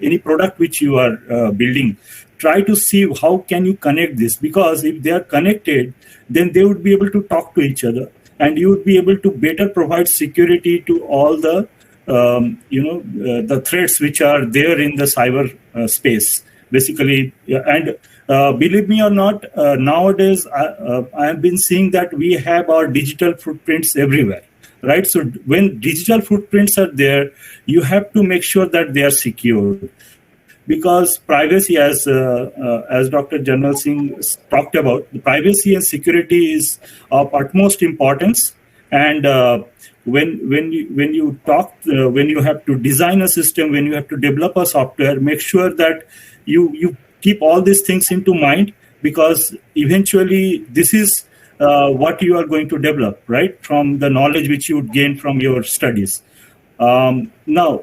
any product which you are building, try to see how can you connect this, because if they are connected, then they would be able to talk to each other, and you would be able to better provide security to all the the threats which are there in the cyber space, basically. And believe me or not, nowadays I have been seeing that we have our digital footprints everywhere, right? So when digital footprints are there, you have to make sure that they are secure, because privacy, as Dr. Janal Singh talked about, the privacy and security is of utmost importance. And when you have to design a system, when you have to develop a software, make sure that you keep all these things into mind, because eventually this is what you are going to develop, right, from the knowledge which you would gain from your studies. Now,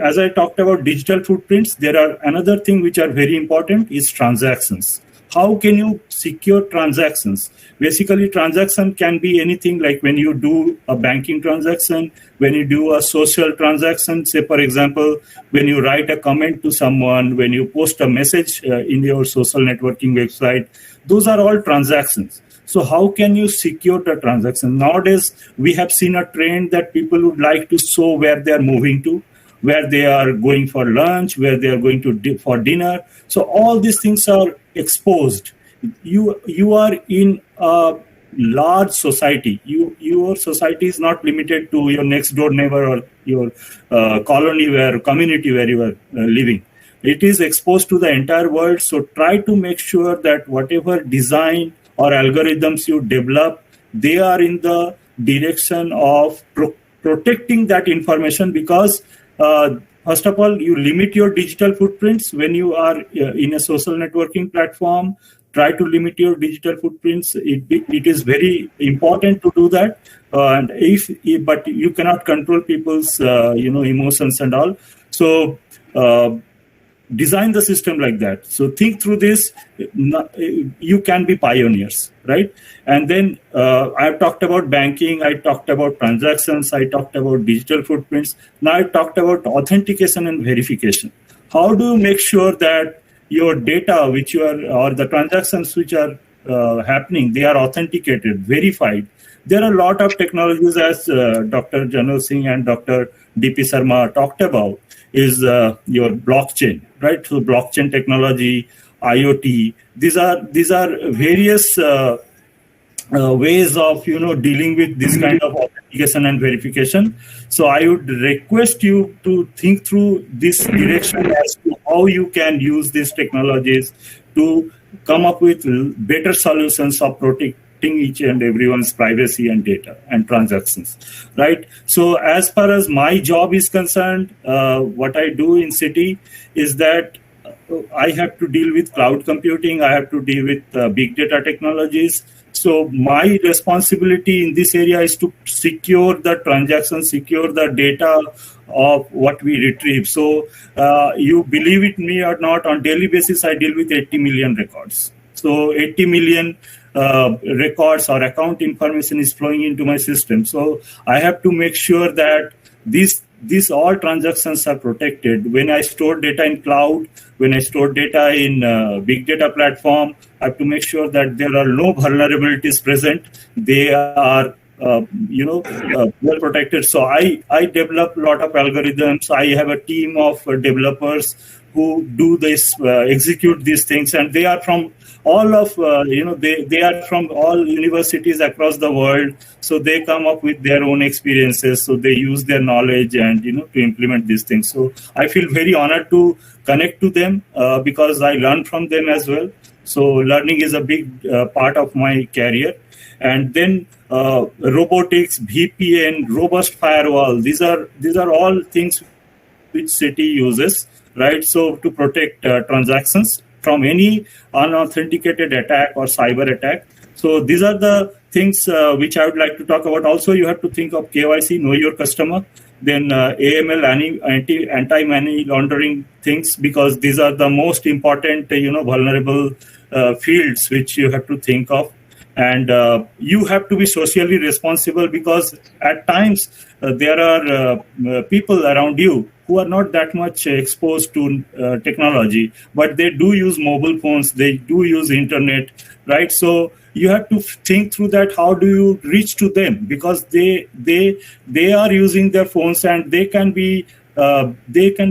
as I talked about digital footprints, there are another thing which are very important is transactions. How can you secure transactions? Basically, transaction can be anything, like when you do a banking transaction, when you do a social transaction, say, for example, when you write a comment to someone, when you post a message in your social networking website, those are all transactions. So how can you secure the transaction? Nowadays, we have seen a trend that people would like to show where they are moving to, where they are going for lunch, where they are going to for dinner. So all these things are exposed. You are in a large society. Your society is not limited to your next door neighbor or your community where you are living. It is exposed to the entire world. So try to make sure that whatever design or algorithms you develop, they are in the direction of protecting that information, because first of all, you limit your digital footprints when you are in a social networking platform. Try to limit your digital footprints. It is very important to do that. But you cannot control people's emotions and all. So design the system like that. So think through this. You can be pioneers, right? And then I've talked about banking, I talked about transactions, I talked about digital footprints. Now I talked about authentication and verification. How do you make sure that your data, which you are, or the transactions which are happening, they are authenticated, verified? There are a lot of technologies, as Dr. Janal Singh and Dr. D.P. Sarma talked about, is your blockchain, right? So blockchain technology, IoT, these are various ways of dealing with this kind of authentication and verification. So I would request you to think through this direction as to how you can use these technologies to come up with better solutions of protecting each and everyone's privacy and data and transactions, right? So as far as my job is concerned, what I do in Citi is that I have to deal with cloud computing, I have to deal with big data technologies. So my responsibility in this area is to secure the transactions, secure the data of what we retrieve. So you believe it me or not, on daily basis, I deal with 80 million records. So 80 million records or account information is flowing into my system. So I have to make sure that these all transactions are protected. When I store data in cloud, when I store data in big data platform, I have to make sure that there are no vulnerabilities present. They are well protected. So I develop a lot of algorithms. I have a team of developers who do this, execute these things, and they are from all of they are from all universities across the world. So they come up with their own experiences. So they use their knowledge and to implement these things. So I feel very honored to connect to them because I learn from them as well. So learning is a big part of my career. And then robotics, VPN, robust firewall. These are all things which Citi uses, right? So to protect transactions from any unauthenticated attack or cyber attack. So these are the things which I would like to talk about. Also, you have to think of KYC, know your customer, then AML, anti-money laundering things, because these are the most important, vulnerable fields which you have to think of. And you have to be socially responsible, because at times there are people around you who are not that much exposed to technology, but they do use mobile phones, they do use internet, right? So you have to think through that. How do you reach to them? Because they are using their phones, and they can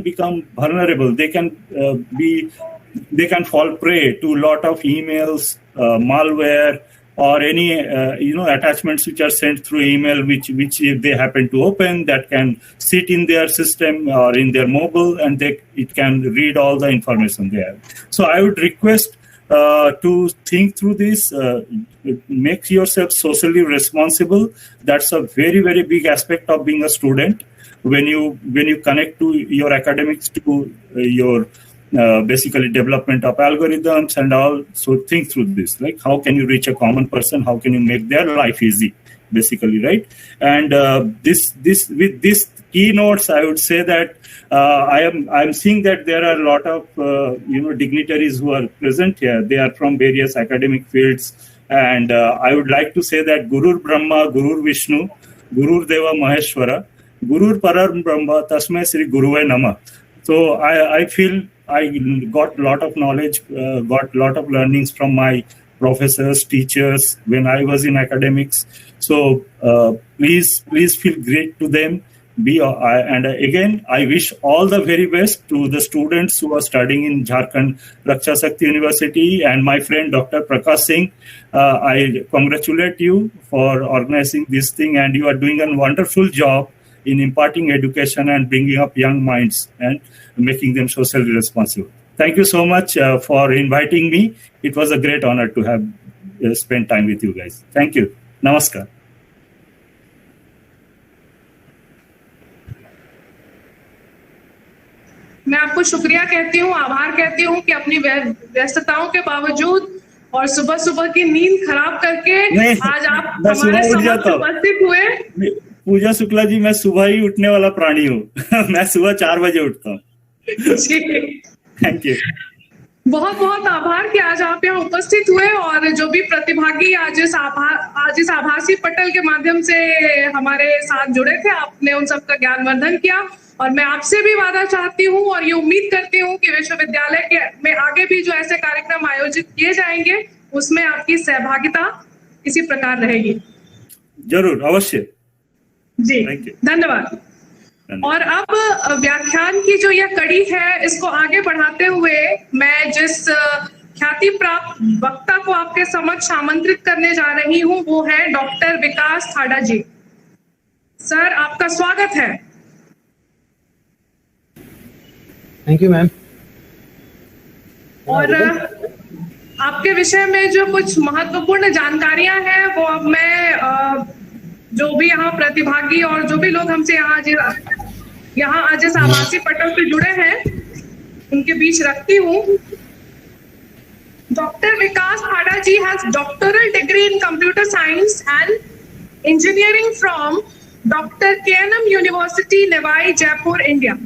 become vulnerable. They can fall prey to a lot of emails, malware, or any attachments which are sent through email, which if they happen to open, that can sit in their system or in their mobile, and it can read all the information they have. So I would request to think through this, make yourself socially responsible. That's a very, very big aspect of being a student. When you connect to your academics, to your basically development of algorithms and all. So think through this, like how can you reach a common person? How can you make their life easy, basically, right? And with these keynotes, I would say that I'm seeing that there are a lot of dignitaries who are present here. They are from various academic fields, and I would like to say that Gurur Brahma, Gurur Vishnu, Gurur Deva Maheshwara, Gurur Param Brahma, Tasmai Sri Guruvai Namah. So I feel I got a lot of knowledge, got a lot of learnings from my professors, teachers when I was in academics. So please feel great to them. And again, I wish all the very best to the students who are studying in Jharkhand Raksha Shakti University, and my friend Dr. Prakash Singh. I congratulate you for organizing this thing, and you are doing a wonderful job in imparting education and bringing up young minds and making them socially responsible. Thank you so much for inviting me. It was a great honor to have spent time with you guys. Thank you. Namaskar. मैं आपको शुक्रिया कहती हूँ, आभार कहती हूँ कि अपनी व्यस्तताओं के बावजूद और सुबह सुबह की नींद खराब करके आज आप हमारे समक्ष उपस्थित हुए। पूजा शुक्ला जी, मैं सुबह ही उठने वाला प्राणी हूँ। मैं सुबह 4 बजे उठता हूँ। Thank you. बहुत बहुत आभार कि आज आप यहाँ उपस्थित हुए, और जो भी प्रतिभागी आज इस आभासी पटल के माध्यम से हमारे साथ जुड़े थे, आपने उन सबका ज्ञानवर्धन किया। और मैं आपसे भी वादा चाहती हूँ और ये उम्मीद करती हूँ कि विश्वविद्यालय में आगे भी जो ऐसे कार्यक्रम आयोजित किए जाएंगे उसमें आपकी सहभागिता इसी प्रकार रहेगी। जरूर, अवश्य जी, धन्यवाद। और अब व्याख्यान की जो यह कड़ी है, इसको आगे बढ़ाते हुए मैं जिस ख्याति प्राप्त वक्ता को आपके समक्ष आमंत्रित करने जा रही हूँ वो है डॉक्टर विकास थाडा जी। सर, आपका स्वागत है। Thank you ma'am. और आपके विषय में जो कुछ महत्वपूर्ण जानकारियां हैं वो अब मैं जो भी यहाँ प्रतिभागी और जो भी लोग हमसे यहाँ आज इस आभासी पटल पे जुड़े हैं उनके बीच रखती हूँ। Doctor Vikas Thada ji has doctoral degree in computer science and engineering from Dr. KNM University, Navai, Jaipur, India.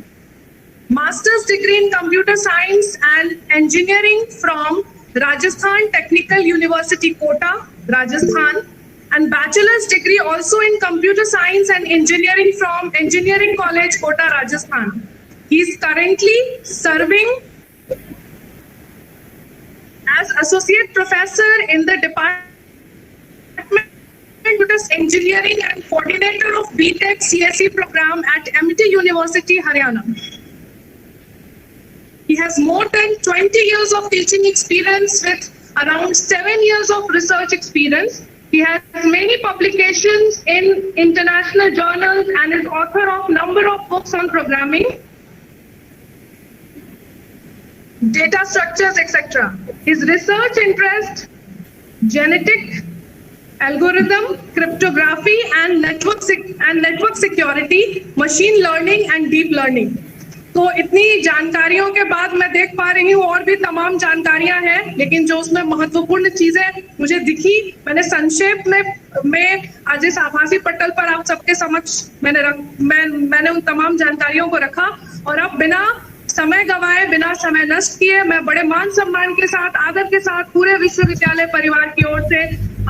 Master's degree in computer science and engineering from Rajasthan Technical University, Kota, Rajasthan, and bachelor's degree also in computer science and engineering from Engineering College, Kota, Rajasthan. He is currently serving as associate professor in the Department of Engineering and coordinator of BTech CSE program at MT University, Haryana. He has more than 20 years of teaching experience with around 7 years of research experience. He has many publications in international journals and is author of number of books on programming, data structures, etc. His research interests genetic, algorithm, cryptography, and network security, machine learning, and deep learning. तो इतनी जानकारियों के बाद मैं देख पा रही हूँ और भी तमाम जानकारियां हैं, लेकिन जो उसमें महत्वपूर्ण चीजें मुझे दिखी मैंने संक्षेप में आज इस आभासी पटल पर आप सबके समक्ष मैंने उन तमाम जानकारियों को रखा। और अब बिना समय गवाए, बिना समय नष्ट किए, मैं बड़े मान सम्मान के साथ, आदर के साथ पूरे विश्वविद्यालय परिवार की ओर से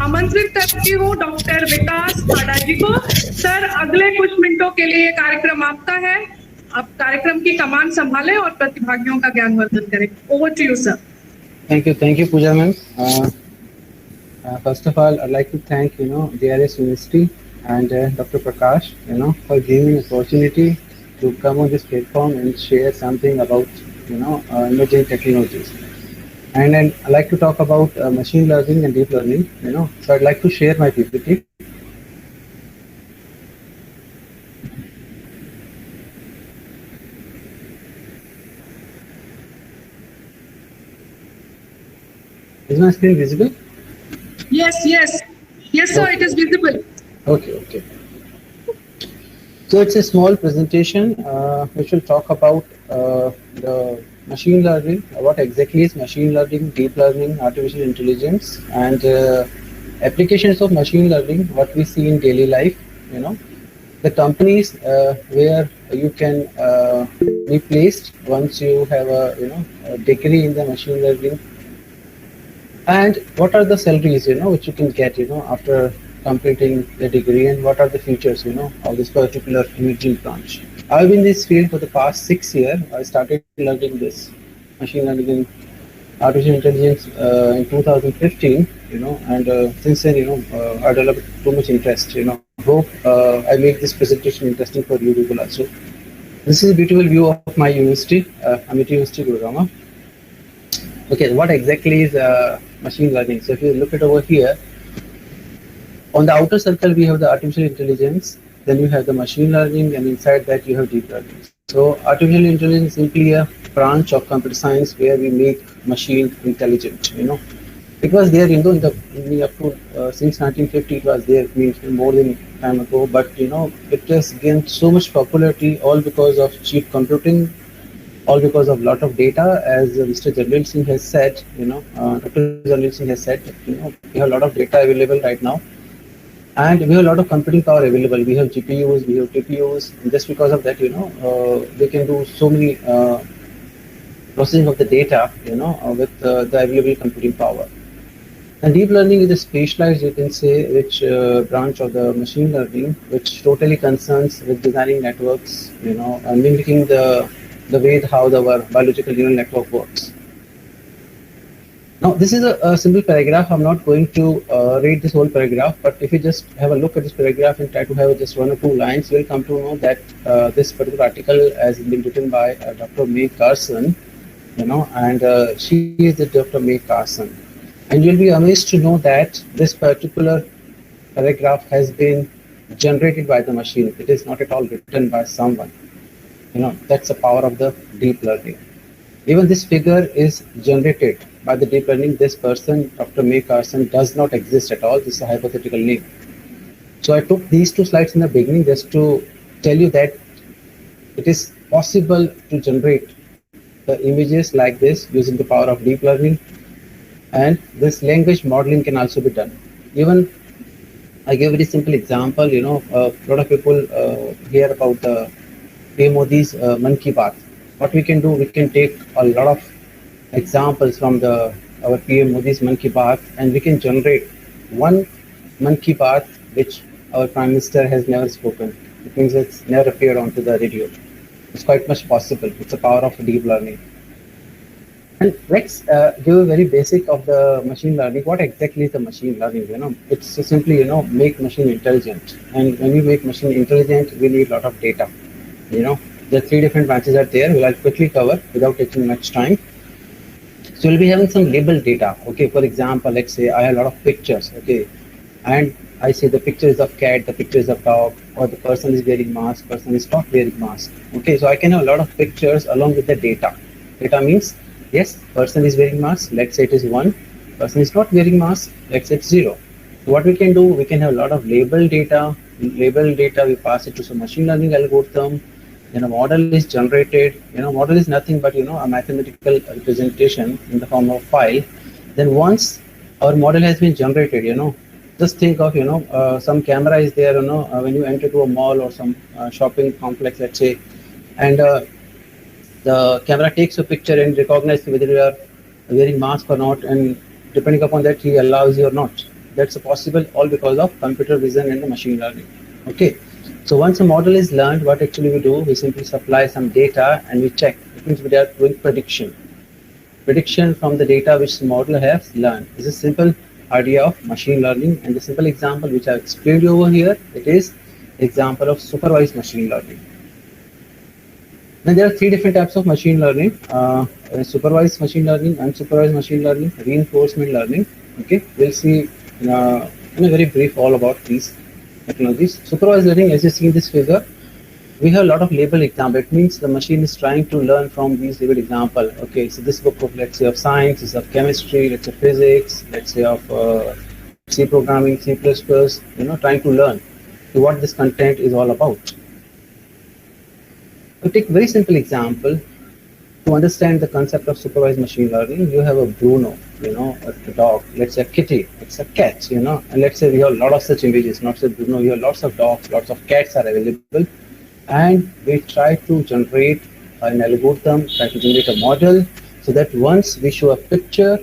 आमंत्रित करती हूँ डॉक्टर विकास थाडा जी को। सर, अगले कुछ मिनटों के लिए कार्यक्रम आपका है। आप कार्यक्रम की कमान संभालें और प्रतिभागियों का ज्ञानवर्धन करें। Over to you sir. Thank you, Pooja ma'am. First of all, I'd like to thank DRS University and Dr. Prakash, for giving me an opportunity to come on this platform and share something about emerging technologies. And then I'd like to talk about machine learning and deep learning. So I'd like to share my PPT. Is my screen visible? Yes, sir, it is visible. Okay. So it's a small presentation which will talk about the machine learning. What exactly is machine learning, deep learning, artificial intelligence, and applications of machine learning, what we see in daily life, the companies where you can be placed once you have a degree in the machine learning, and what are the salaries which you can get after completing the degree, and what are the features of this particular imaging branch. I've been in this field for the past 6 years. I started learning this machine learning and artificial intelligence in 2015, and since then, I developed too much interest. Hope I make this presentation interesting for you people also. This is a beautiful view of my university, Amity University, Gurgaon. Okay, what exactly is machine learning? So if you look at over here, on the outer circle we have the artificial intelligence, then you have the machine learning, and inside that you have deep learning. So artificial intelligence is simply a branch of computer science where we make machine intelligent. It was there in the up to since 1950 it was there, means more than time ago, but it has gained so much popularity all because of cheap computing, all because of lot of data, as Mr. Jarnail Singh has said. Dr. Jarnail Singh has said, we have a lot of data available right now, and we have a lot of computing power available. We have GPUs, we have TPUs, and just because of that, they can do so many processing of the data, with the available computing power. And deep learning is a specialized, you can say, which branch of the machine learning, which totally concerns with designing networks, and mimicking the way how our biological neural network works. Now, this is a simple paragraph. I'm not going to read this whole paragraph, but if you just have a look at this paragraph and try to have just 1 or 2 lines, you'll come to know that this particular article has been written by Dr. Mae Carson, and she is the Dr. Mae Carson. And you'll be amazed to know that this particular paragraph has been generated by the machine. It is not at all written by someone. That's the power of the deep learning. Even this figure is generated by the deep learning. This person, Dr. Mae Carson, does not exist at all. This is a hypothetical name. So I took these 2 slides in the beginning just to tell you that it is possible to generate the images like this using the power of deep learning, and this language modeling can also be done. Even I give a very simple example. A lot of people hear about the PM Modi's Mann Ki Baat. What we can do, we can take a lot of examples from our PM Modi's Mann Ki Baat, and we can generate one Mann Ki Baat which our Prime Minister has never spoken. It means it's never appeared onto the radio. It's quite much possible. It's the power of deep learning. And let's give a very basic of the machine learning. What exactly is the machine learning? It's simply, make machine intelligent. And when you make machine intelligent, we need a lot of data. There are 3 different branches are there. We'll quickly cover without taking much time. So we'll be having some labeled data. Okay, for example, let's say I have a lot of pictures. Okay, and I say the picture is of cat, the picture is of dog, or the person is wearing mask, person is not wearing mask. Okay, so I can have a lot of pictures along with the data. Data means, yes, person is wearing mask, let's say it is 1. Person is not wearing mask, let's say it's 0. So what we can do, we can have a lot of labeled data. Labeled data, we pass it to some machine learning algorithm. Then a model is generated. Model is nothing but a mathematical representation in the form of file. Then once our model has been generated, just think of some camera is there, when you enter to a mall or some shopping complex, let's say, and the camera takes a picture and recognizes whether you are wearing mask or not, and depending upon that, he allows you or not. That's possible all because of computer vision and the machine learning. Okay, so once a model is learned, what actually we do, we simply supply some data and we check. It means we are doing prediction from the data which the model has learned. This is a simple idea of machine learning, and the simple example which I have explained you over here, it is example of supervised machine learning. Now there are 3 different types of machine learning: supervised machine learning, unsupervised machine learning, reinforcement learning. Okay, we'll see in a very brief all about these technologies. Supervised learning, as you see in this figure, we have a lot of label example. It means the machine is trying to learn from these label example. Okay, so this book of, let's say, of science, is of chemistry, let's say physics, let's say of C programming, C++, trying to learn what this content is all about. To take a very simple example, To understand the concept of supervised machine learning, you have a Bruno, a dog. Let's say a kitty, it's a cat, and let's say we have a lot of such images, not just Bruno, we have lots of dogs, lots of cats are available. And we try to generate an algorithm, try to generate a model, so that once we show a picture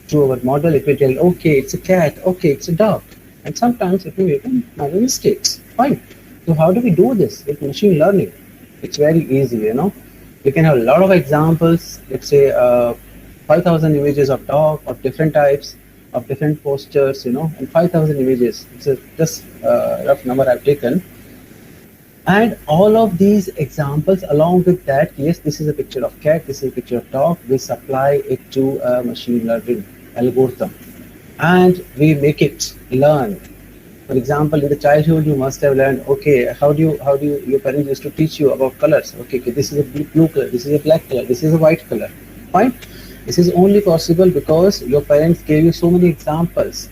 to our model, it will tell, okay, it's a cat, okay, it's a dog. And sometimes it will make minor mistakes. Fine. So how do we do this with machine learning? It's very easy, We can have a lot of examples, let's say 5,000 images of dog of different types, of different postures, and 5,000 images. It's just a rough number I've taken. And all of these examples, along with that, yes, this is a picture of cat, this is a picture of dog, we supply it to a machine learning algorithm. And we make it learn. For example, in the childhood, you must have learned, okay, how do you, your parents used to teach you about colors. Okay, this is a blue color, this is a black color, this is a white color. Fine. This is only possible because your parents gave you so many examples.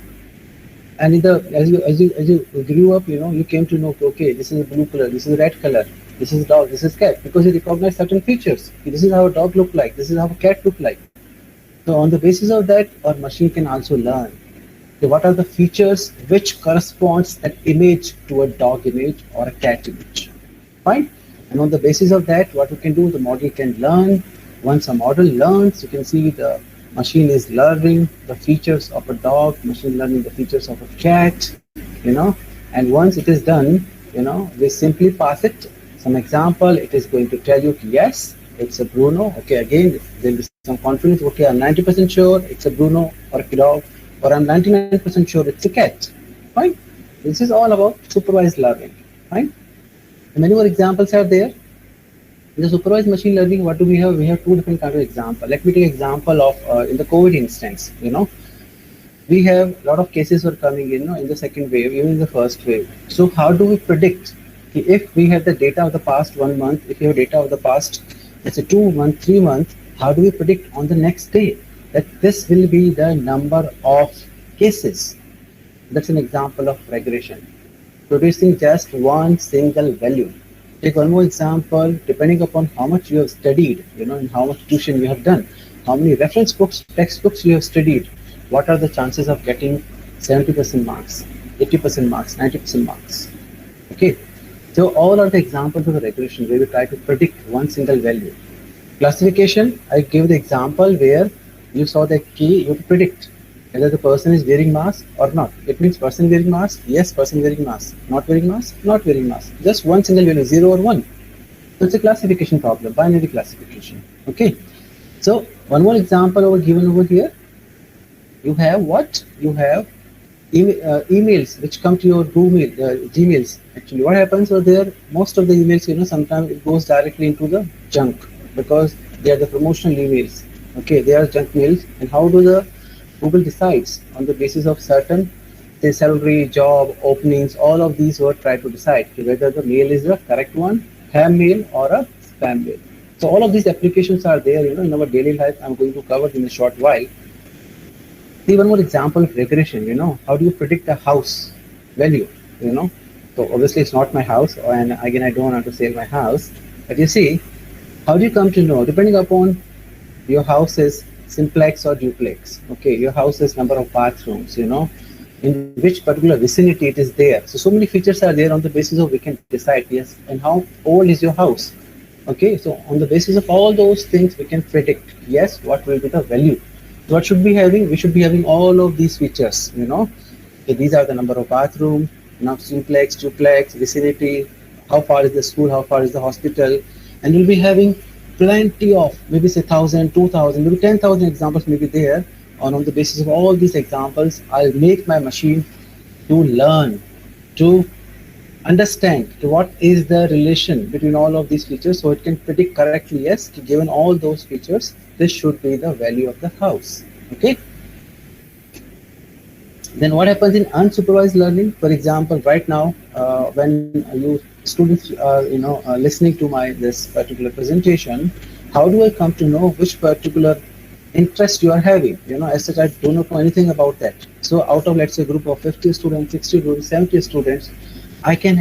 And as you grew up, you came to know, okay, this is a blue color, this is a red color, this is dog, this is cat, because you recognize certain features. This is how a dog look like, this is how a cat look like. So on the basis of that, our machine can also learn. So what are the features which corresponds that image to a dog image or a cat image? Fine. And on the basis of that, what we can do, the model can learn. Once a model learns, you can see the machine is learning the features of a dog, machine learning the features of a cat, and once it is done, we simply pass it some example. It is going to tell you, yes, it's a Bruno. Okay, again, there will be some confidence. Okay, I'm 90% sure it's a Bruno or a dog, or I'm 99% sure it's a cat. Fine. This is all about supervised learning. Fine. And many more examples are there. In the supervised machine learning, what do we have? We have two different kinds of examples. Let me take an example of in the COVID instance. We have a lot of cases were coming in, in the second wave, even in the first wave. So how do we predict if we have the data of the past 1 month, if we have data of the past, let's say 2 months, 3 months, how do we predict on the next day that this will be the number of cases? That's an example of regression. Producing just one single value. Take one more example, depending upon how much you have studied, and how much tuition you have done, how many reference books, textbooks you have studied, what are the chances of getting 70% marks, 80% marks, 90% marks. Okay, so all are the examples of the regression where we try to predict one single value. Classification, I gave the example where you saw the key, you have to predict whether the person is wearing mask or not. It means person wearing mask, yes, person wearing mask. Not wearing mask, not wearing mask. Just one single value, 0 or 1. So it's a classification problem, binary classification. Okay. So one more example given over here. You have what? You have emails which come to your Gmails. Actually, what happens over there? Most of the emails, sometimes it goes directly into the junk because they are the promotional emails. Okay, they are junk mails. And how do the Google decides on the basis of certain salary, job, openings, all of these were try to decide whether the mail is the correct one, ham mail or a spam mail. So all of these applications are there, in our daily life. I'm going to cover in a short while. See one more example of regression, how do you predict a house value, So obviously it's not my house, and again, I don't want to sell my house. But you see, how do you come to know? Depending upon your house is simplex or duplex. Okay, your house has number of bathrooms, in which particular vicinity it is there. So many features are there on the basis of we can decide, yes, and how old is your house. Okay, so on the basis of all those things, we can predict, yes, what will be the value. So what should be having? We should be having all of these features, Okay, these are the number of bathrooms, simplex, duplex, vicinity, how far is the school, how far is the hospital, and we'll be having plenty of maybe say 1,000, 2,000, maybe 10,000 examples may be there. And on the basis of all these examples, I'll make my machine to learn, to understand what is the relation between all of these features, so it can predict correctly, yes, given all those features, this should be the value of the house. Okay. Then what happens in unsupervised learning? For example, right now, when you students are listening to this particular presentation, how do I come to know which particular interest you are having? As such, I do not know anything about that. So out of, let's say, a group of 50 students, 60 students, 70 students, I can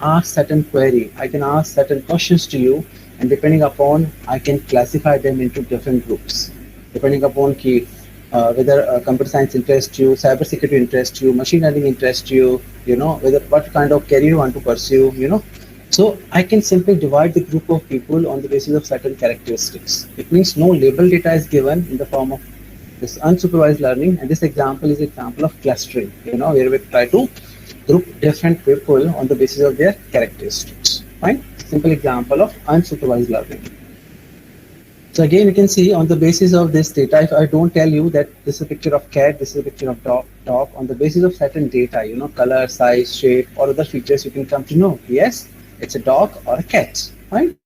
ask certain query, I can ask certain questions to you, and depending upon, I can classify them into different groups, depending upon whether computer science interests you, cybersecurity interests you, machine learning interests you, whether what kind of career you want to pursue, So I can simply divide the group of people on the basis of certain characteristics. It means no label data is given in the form of this unsupervised learning, and this example is an example of clustering, where we try to group different people on the basis of their characteristics. Fine? Simple example of unsupervised learning. So again, you can see on the basis of this data, if I don't tell you that this is a picture of cat, this is a picture of dog, on the basis of certain data, color, size, shape, or other features, you can come to know, yes, it's a dog or a cat, right?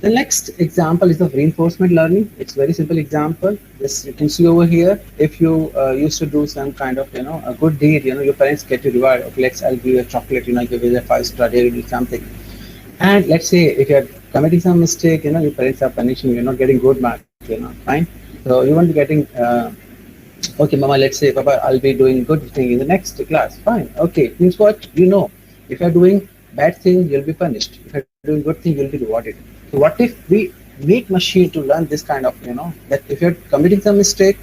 The next example is of reinforcement learning. It's very simple example. This you can see over here. If you used to do some kind of, a good deed, your parents get you reward. Okay, I'll give you a chocolate, give you a 5-star dairy milk, something. And let's say if you're committing some mistake, your parents are punishing you, you're not getting good marks, fine. So you won't be getting, okay, mama, let's say, Papa, I'll be doing good thing in the next class, fine. Okay, means what? If you're doing bad thing, you'll be punished. If you're doing good thing, you'll be rewarded. So what if we make machine to learn this kind of, that if you're committing some mistake,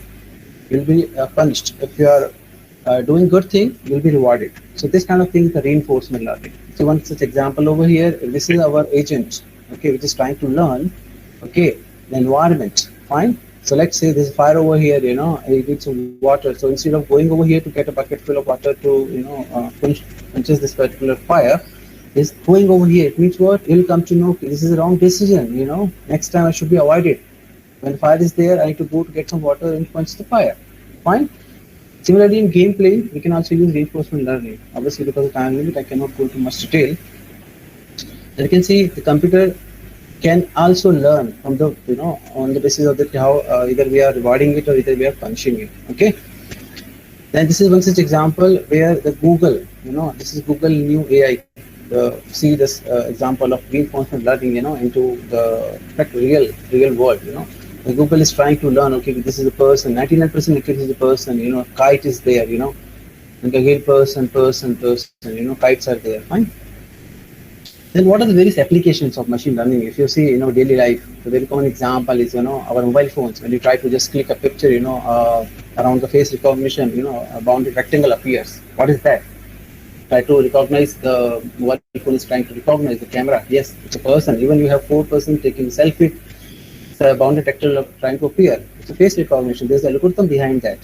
you'll be punished. If you're doing good thing, you'll be rewarded. So this kind of thing is the reinforcement learning. So one such example over here, this is our agent, okay, which is trying to learn, okay, the environment, fine. So let's say there's a fire over here, it needs some water. So instead of going over here to get a bucket full of water to, quenches this particular fire, is going over here. It means what? You'll come to know this is a wrong decision, next time I should be avoided. When the fire is there, I need to go to get some water and quench the fire, fine. Similarly, in gameplay, we can also use reinforcement learning. Obviously, because of time limit, I cannot go into much detail. And you can see the computer can also learn from the, on the basis of how either we are rewarding it or either we are punishing it. Okay. Then this is one such example where the Google, this is Google new AI. See this example of reinforcement learning, into the real world. Google is trying to learn, okay, this is a person, 99% accuracy is a person, kite is there, and again person, kites are there, fine. Then what are the various applications of machine learning? If you see, daily life, the very common example is, our mobile phones. When you try to just click a picture, around the face recognition, a bounded rectangle appears. What is that? Try to recognize the mobile phone is trying to recognize the camera. Yes, it's a person. Even you have 4 persons taking selfie. The bounded rectangle trying to appear. It's a face recognition. There's a algorithm behind that.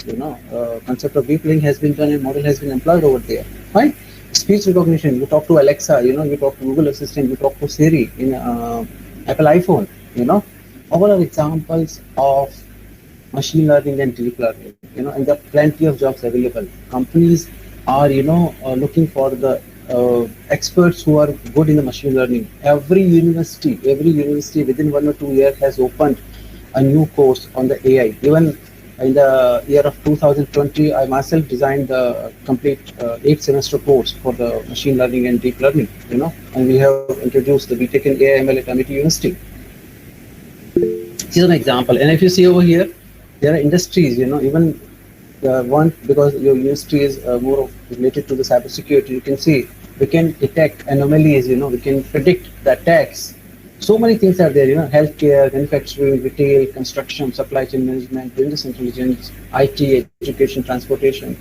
Concept of deep learning has been done and model has been employed over there. Right? Speech recognition. You talk to Alexa. You talk to Google Assistant. You talk to Siri in Apple iPhone. All are examples of machine learning and deep learning. And there are plenty of jobs available. Companies are looking for the experts who are good in the machine learning. Every university within 1 or 2 years has opened a new course on the AI. Even in the year of 2020, I myself designed the complete 8-semester course for the machine learning and deep learning, and we have introduced the BTech in AI ML at Amity University. Here's an example. And if you see over here, there are industries, even one, because your university is more related to the cybersecurity, you can see we can detect anomalies, we can predict the attacks. So many things are there, healthcare, manufacturing, retail, construction, supply chain management, business intelligence, IT, education, transportation.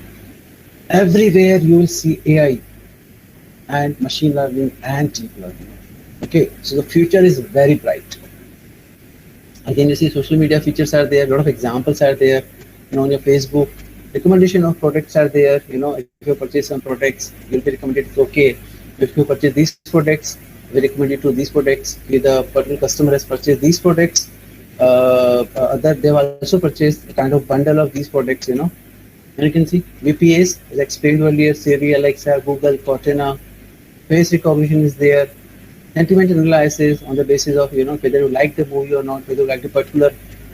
Everywhere you will see AI and machine learning and deep learning. Okay, so the future is very bright. Again, you see social media features are there, a lot of examples are there, on your Facebook. Recommendation of products are there. If you purchase some products, you'll be recommended, okay, if you purchase these products, we recommend you to these products. If the particular customer has purchased these products, that they have also purchased a kind of bundle of these products, And you can see VPAs, as explained earlier, Siri, Alexa, Google, Cortana. Face recognition is there. Sentiment analysis on the basis of, whether you like the movie or not, whether you like the particular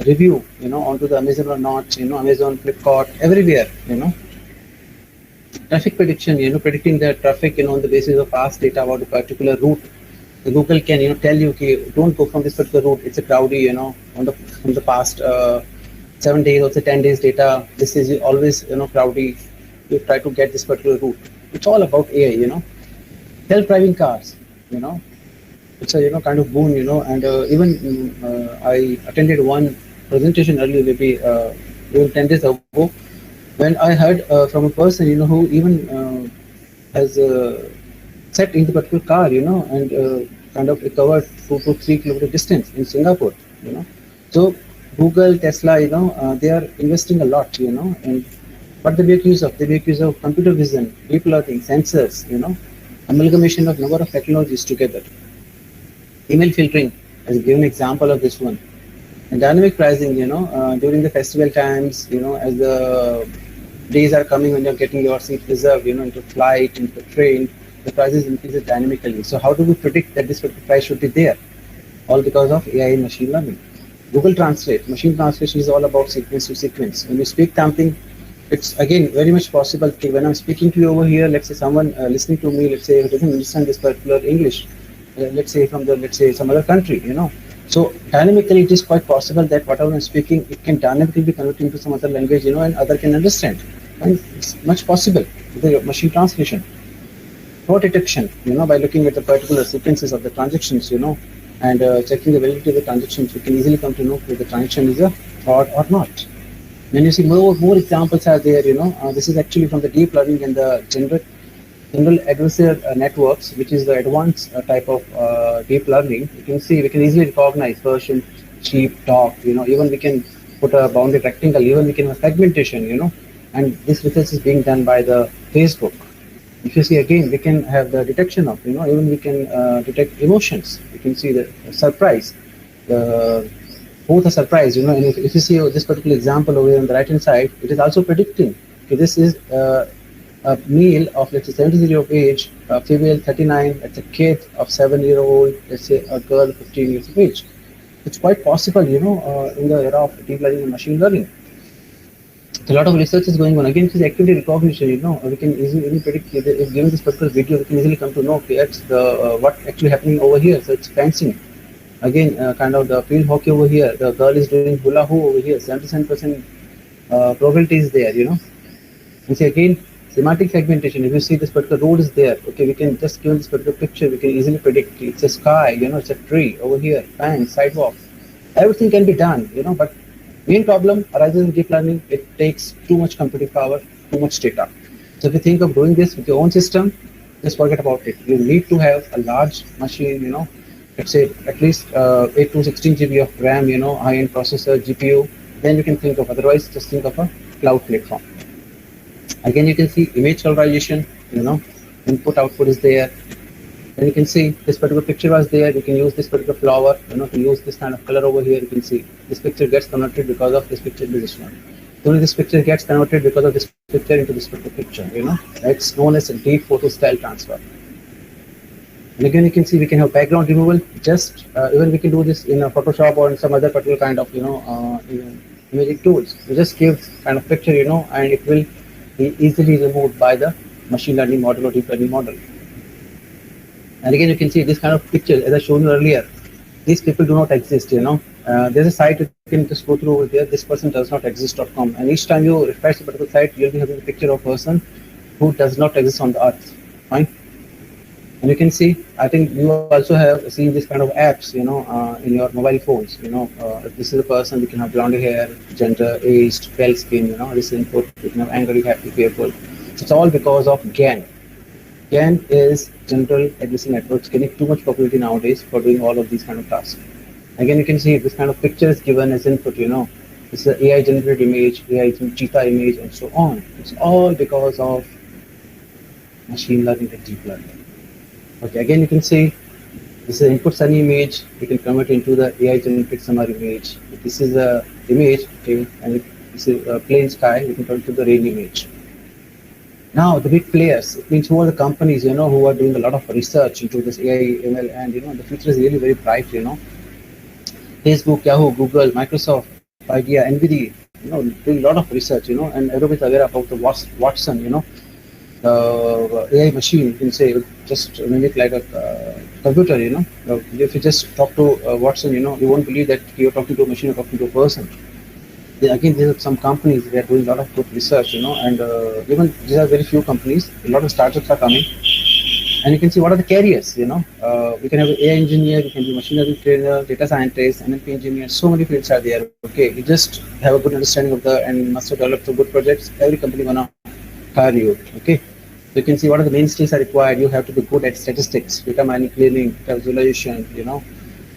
review, onto the Amazon or not, Amazon, Flipkart, everywhere, Traffic prediction, predicting the traffic, on the basis of past data about a particular route. The Google can, tell you, okay, don't go from this particular route. It's a cloudy, from the past 7 days or 10 days data. This is always, cloudy. You try to get this particular route. It's all about AI, Self-driving cars, it's a kind of boon, and even I attended one presentation earlier, maybe even 10 days ago, when I heard from a person, who even has set in the particular car, and kind of covered 2 to 3 kilometer distance in Singapore, So Google, Tesla, they are investing a lot, and what they make use of? They make use of computer vision, deep learning, sensors, amalgamation of number of technologies together. Email filtering, as a given example of this one. And dynamic pricing, during the festival times, as the days are coming when you're getting your seat reserved, into flight, into the train, the prices increases dynamically. So how do we predict that this price should be there? All because of AI and machine learning. Google Translate, machine translation is all about sequence to sequence. When you speak something, it's again very much possible. Okay, when I'm speaking to you over here, let's say someone listening to me, let's say, who doesn't understand this particular English, let's say from some other country, So dynamically, it is quite possible that whatever I'm speaking, it can dynamically be converted into some other language, and other can understand. And it's much possible with the machine translation. Fraud detection, by looking at the particular sequences of the transactions, and checking the validity of the transactions, we can easily come to know whether the transaction is a fraud or not. Then you see more examples are there, this is actually from the deep learning and the general adversarial networks, which is the advanced type of deep learning. You can see we can easily recognize person, sheep, dog, even we can put a bounded rectangle, even we can have segmentation, and this research is being done by the Facebook. If you see again, we can have the detection of, even we can detect emotions. You can see the surprise, both are surprise, and if you see this particular example over here on the right hand side, it is also predicting, okay, this is a male of, let's say, 70 years of age, a female 39, it's a kid of 7-year-old, let's say a girl 15 years of age. It's quite possible, in the era of deep learning and machine learning. So a lot of research is going on. Again, this is activity recognition, we can easily predict, if given this particular video, we can easily come to know, okay, that's what actually happening over here. So it's fencing. Again, kind of the field hockey over here, the girl is doing hula hoop over here, 77% probability is there, You see again, semantic segmentation. If you see this particular road is there, okay, we can just give this particular picture, we can easily predict it's a sky, it's a tree over here, fence, sidewalk. Everything can be done, but main problem arises in deep learning. It takes too much computing power, too much data. So if you think of doing this with your own system, just forget about it. You need to have a large machine, let's say at least 8 to 16 GB of RAM, high-end processor, GPU. Then you can think of, otherwise just think of a cloud platform. Again, you can see image colorization, input output is there. Then you can see this particular picture was there. You can use this particular flower, to use this kind of color over here. You can see this picture gets converted because of this picture into this one. Only this picture gets converted because of this picture into this particular picture, That's known as a deep photo style transfer. And again, you can see we can have background removal. Just even we can do this in a Photoshop or in some other particular kind of, imaging tools. You just give kind of picture, and it will be easily removed by the machine learning model or deep learning model. And again, you can see this kind of picture, as I showed you earlier. These people do not exist, There's a site you can just go through over there. This person does not exist.com. And each time you refresh the particular site, you'll be having a picture of a person who does not exist on the earth. Fine. And you can see, I think you also have seen this kind of apps, in your mobile phones. If this is a person, we can have blonde hair, gender, aged, pale skin, this input, we can have angry, happy, fearful. So it's all because of GAN. GAN is General Adversarial Networks, getting too much popularity nowadays for doing all of these kind of tasks. Again, you can see this kind of picture is given as input, This is an AI generated image, AI cheetah image, and so on. It's all because of machine learning and deep learning. Okay, again, you can see this is an input sunny image. We can convert it into the AI generated summer image. If this is a image, okay, and if this is a plain sky, we can convert it to the rain image. Now, the big players, it means who are the companies, who are doing a lot of research into this AI, ML, and, the future is really very bright, Facebook, Yahoo, Google, Microsoft, IDEA, NVIDIA, doing a lot of research, and everybody's aware about the Watson, the AI machine, you can say, just mimic like a computer, If you just talk to Watson, you won't believe that you're talking to a machine or talking to a person. Again, these are some companies that are doing a lot of good research, and even these are very few companies. A lot of startups are coming. And you can see what are the careers, you know. We can have an AI engineer, we can be machine learning trainer, data scientist, NLP engineer, so many fields are there. Okay, you just have a good understanding of the, and must have developed some good projects. Every company gonna hire you. Okay, so you can see what are the main skills are required. You have to be good at statistics, data mining, cleaning, visualization, you know,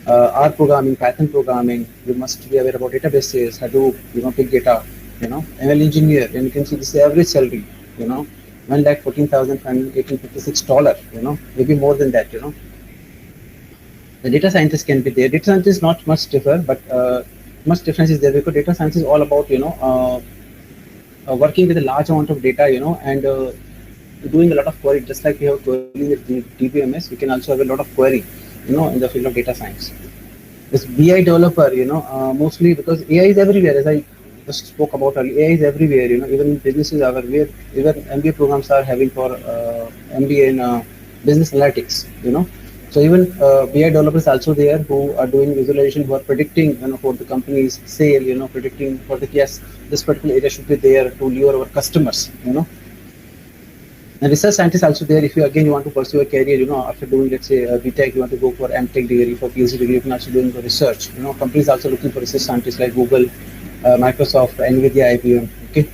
R programming, Python programming. You must be aware about databases, Hadoop, you know, big data, you know, ML engineer, and you can see this is the average salary, you know. $1,14,556, you know, maybe more than that, you know. The data scientist can be there. Data scientist not much differ, but much difference is there because data science is all about, you know, working with a large amount of data, you know, and doing a lot of query. Just like we have query with DBMS, we can also have a lot of query, you know, in the field of data science. This BI developer, you know, mostly because AI is everywhere, as I just spoke about earlier. AI is everywhere, you know, even businesses are aware, even MBA programs are having for MBA in business analytics, you know. So even BI developers also there who are doing visualization, who are predicting, you know, for the company's sale, you know, predicting for the, yes, this particular area should be there to lure our customers, you know. And research scientists also there. If you again you want to pursue a career, you know, after doing, let's say, BTech, you want to go for MTech degree, for PhD degree, you can also doing the research. You know, companies also looking for research scientists like Google, Microsoft, NVIDIA, IBM. Okay,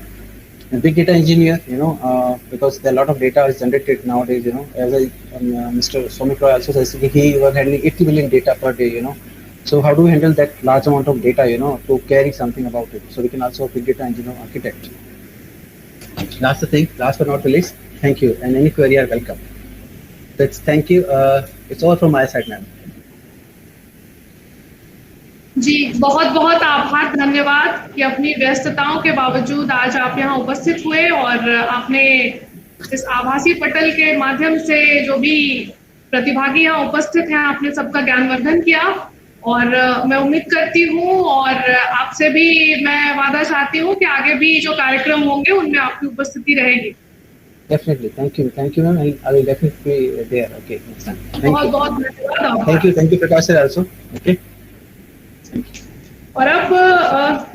and big data engineer, you know, because there are a lot of data is generated nowadays. You know, as Mr. Somik Roy also says, he was handling 80 billion data per day. You know, so how do we handle that large amount of data? You know, to carry something about it. So we can also have big data engineer, architect. Last thing, last but not the least. Thank you, and any query are welcome. That's thank you. It's all from my side, ma'am. जी बहुत बहुत आभार, धन्यवाद कि अपनी व्यस्तताओं के बावजूद आज आप यहाँ उपस्थित हुए और आपने इस आभासी पटल के माध्यम से जो भी प्रतिभागी यहाँ उपस्थित हैं आपने सबका ज्ञानवर्धन किया और मैं उम्मीद करती हूँ और आपसे भी मैं वादा चाहती हूँ कि आगे भी जो कार्यक्रम होंगे उनमें आपकी उपस्थिति रहेगी. Definitely, thank you, ma'am. I will definitely be there. Okay, next time. बहुत बहुत धन्यवाद. Thank you, Prakash sir also. Okay. और अब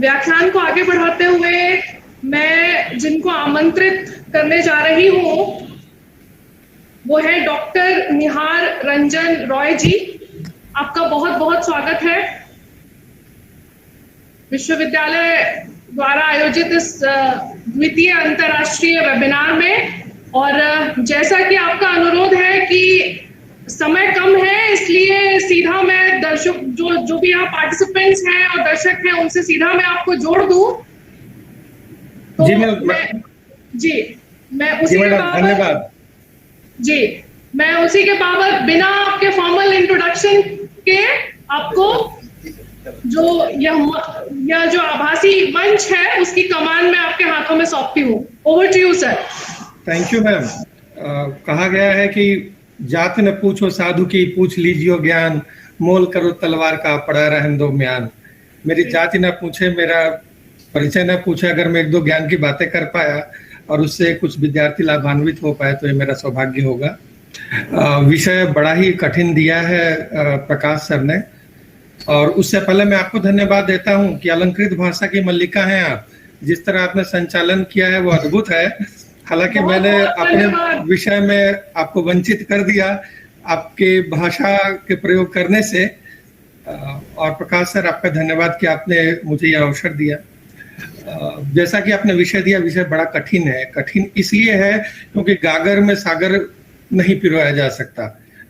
व्याख्यान को आगे बढ़ाते हुए मैं जिनको आमंत्रित करने जा रही हूँ वो है डॉक्टर निहार रंजन रॉय जी. आपका बहुत बहुत स्वागत है विश्वविद्यालय द्वारा आयोजित इस द्वितीय अंतर्राष्ट्रीय वेबिनार में. और जैसा कि आपका अनुरोध है कि समय कम है इसलिए सीधा मैं दर्शक जो भी यहाँ पार्टिसिपेंट्स हैं और दर्शक हैं उनसे सीधा मैं आपको जोड़ दूं. तो मैं उसी के बाबत बिना आपके फॉर्मल इंट्रोडक्शन के आपको जो यह जो आभासी मंच है उसकी कमान मैं आपके हाथों में सौंपती हूँ. Over to you sir. Thank you ma'am. कहा गया है कि जात न पूछो साधु की, पूछ लीजियो ज्ञान, मोल करो तलवार का, पड़ा रहन दो म्यान. मेरी जाति न पूछे, मेरा परिचय न पूछे, अगर मैं एक दो ज्ञान की बातें कर पाया और उससे कुछ विद्यार्थी लाभान्वित हो पाए तो ये मेरा सौभाग्य होगा. विषय बड़ा ही कठिन दिया है प्रकाश सर ने और उससे पहले मैं आपको धन्यवाद देता हूं कि अलंकृत भाषा की मल्लिका हैं आप. जिस तरह आपने संचालन किया है वो अद्भुत है. हालांकि मैंने अपने विषय में आपको वंचित कर दिया आपके भाषा के प्रयोग करने से. और प्रकाश सर आपका धन्यवाद कि आपने मुझे यह अवसर दिया. जैसा कि आपने विषय दिया, विषय बड़ा कठिन है. कठिन इसलिए है क्योंकि गागर में सागर नहीं पिरोया जा सकता.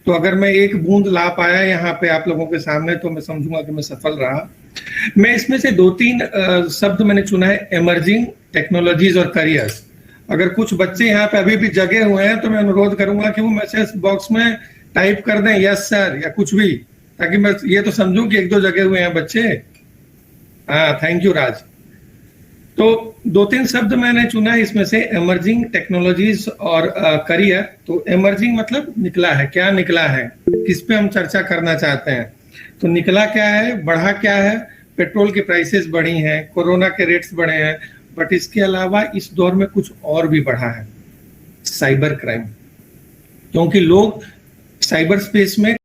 तो अगर मैं एक बूंद ला पाया यहाँ पे आप लोगों के सामने तो मैं समझूंगा कि मैं सफल रहा. मैं इसमें से 2-3 शब्द मैंने चुना है, इमर्जिंग टेक्नोलॉजीज और करियर्स. अगर कुछ बच्चे यहाँ पे अभी भी जगे हुए हैं तो मैं अनुरोध करूंगा कि वो मैसेज बॉक्स में टाइप कर दें यस सर या कुछ भी, ताकि मैं ये तो समझूं कि 1-2 जगे हुए हैं बच्चे. हाँ, थैंक यू राज. तो 2-3 शब्द मैंने चुना है इसमें से, इमर्जिंग टेक्नोलॉजीज और करियर. तो इमर्जिंग मतलब निकला है, क्या निकला है, किस पे हम चर्चा करना चाहते हैं. तो निकला क्या है, बढ़ा क्या है. पेट्रोल की प्राइसेस बढ़ी हैं, कोरोना के रेट्स बढ़े हैं, बट इसके अलावा इस दौर में कुछ और भी बढ़ा है, साइबर क्राइम. क्योंकि लोग साइबर स्पेस में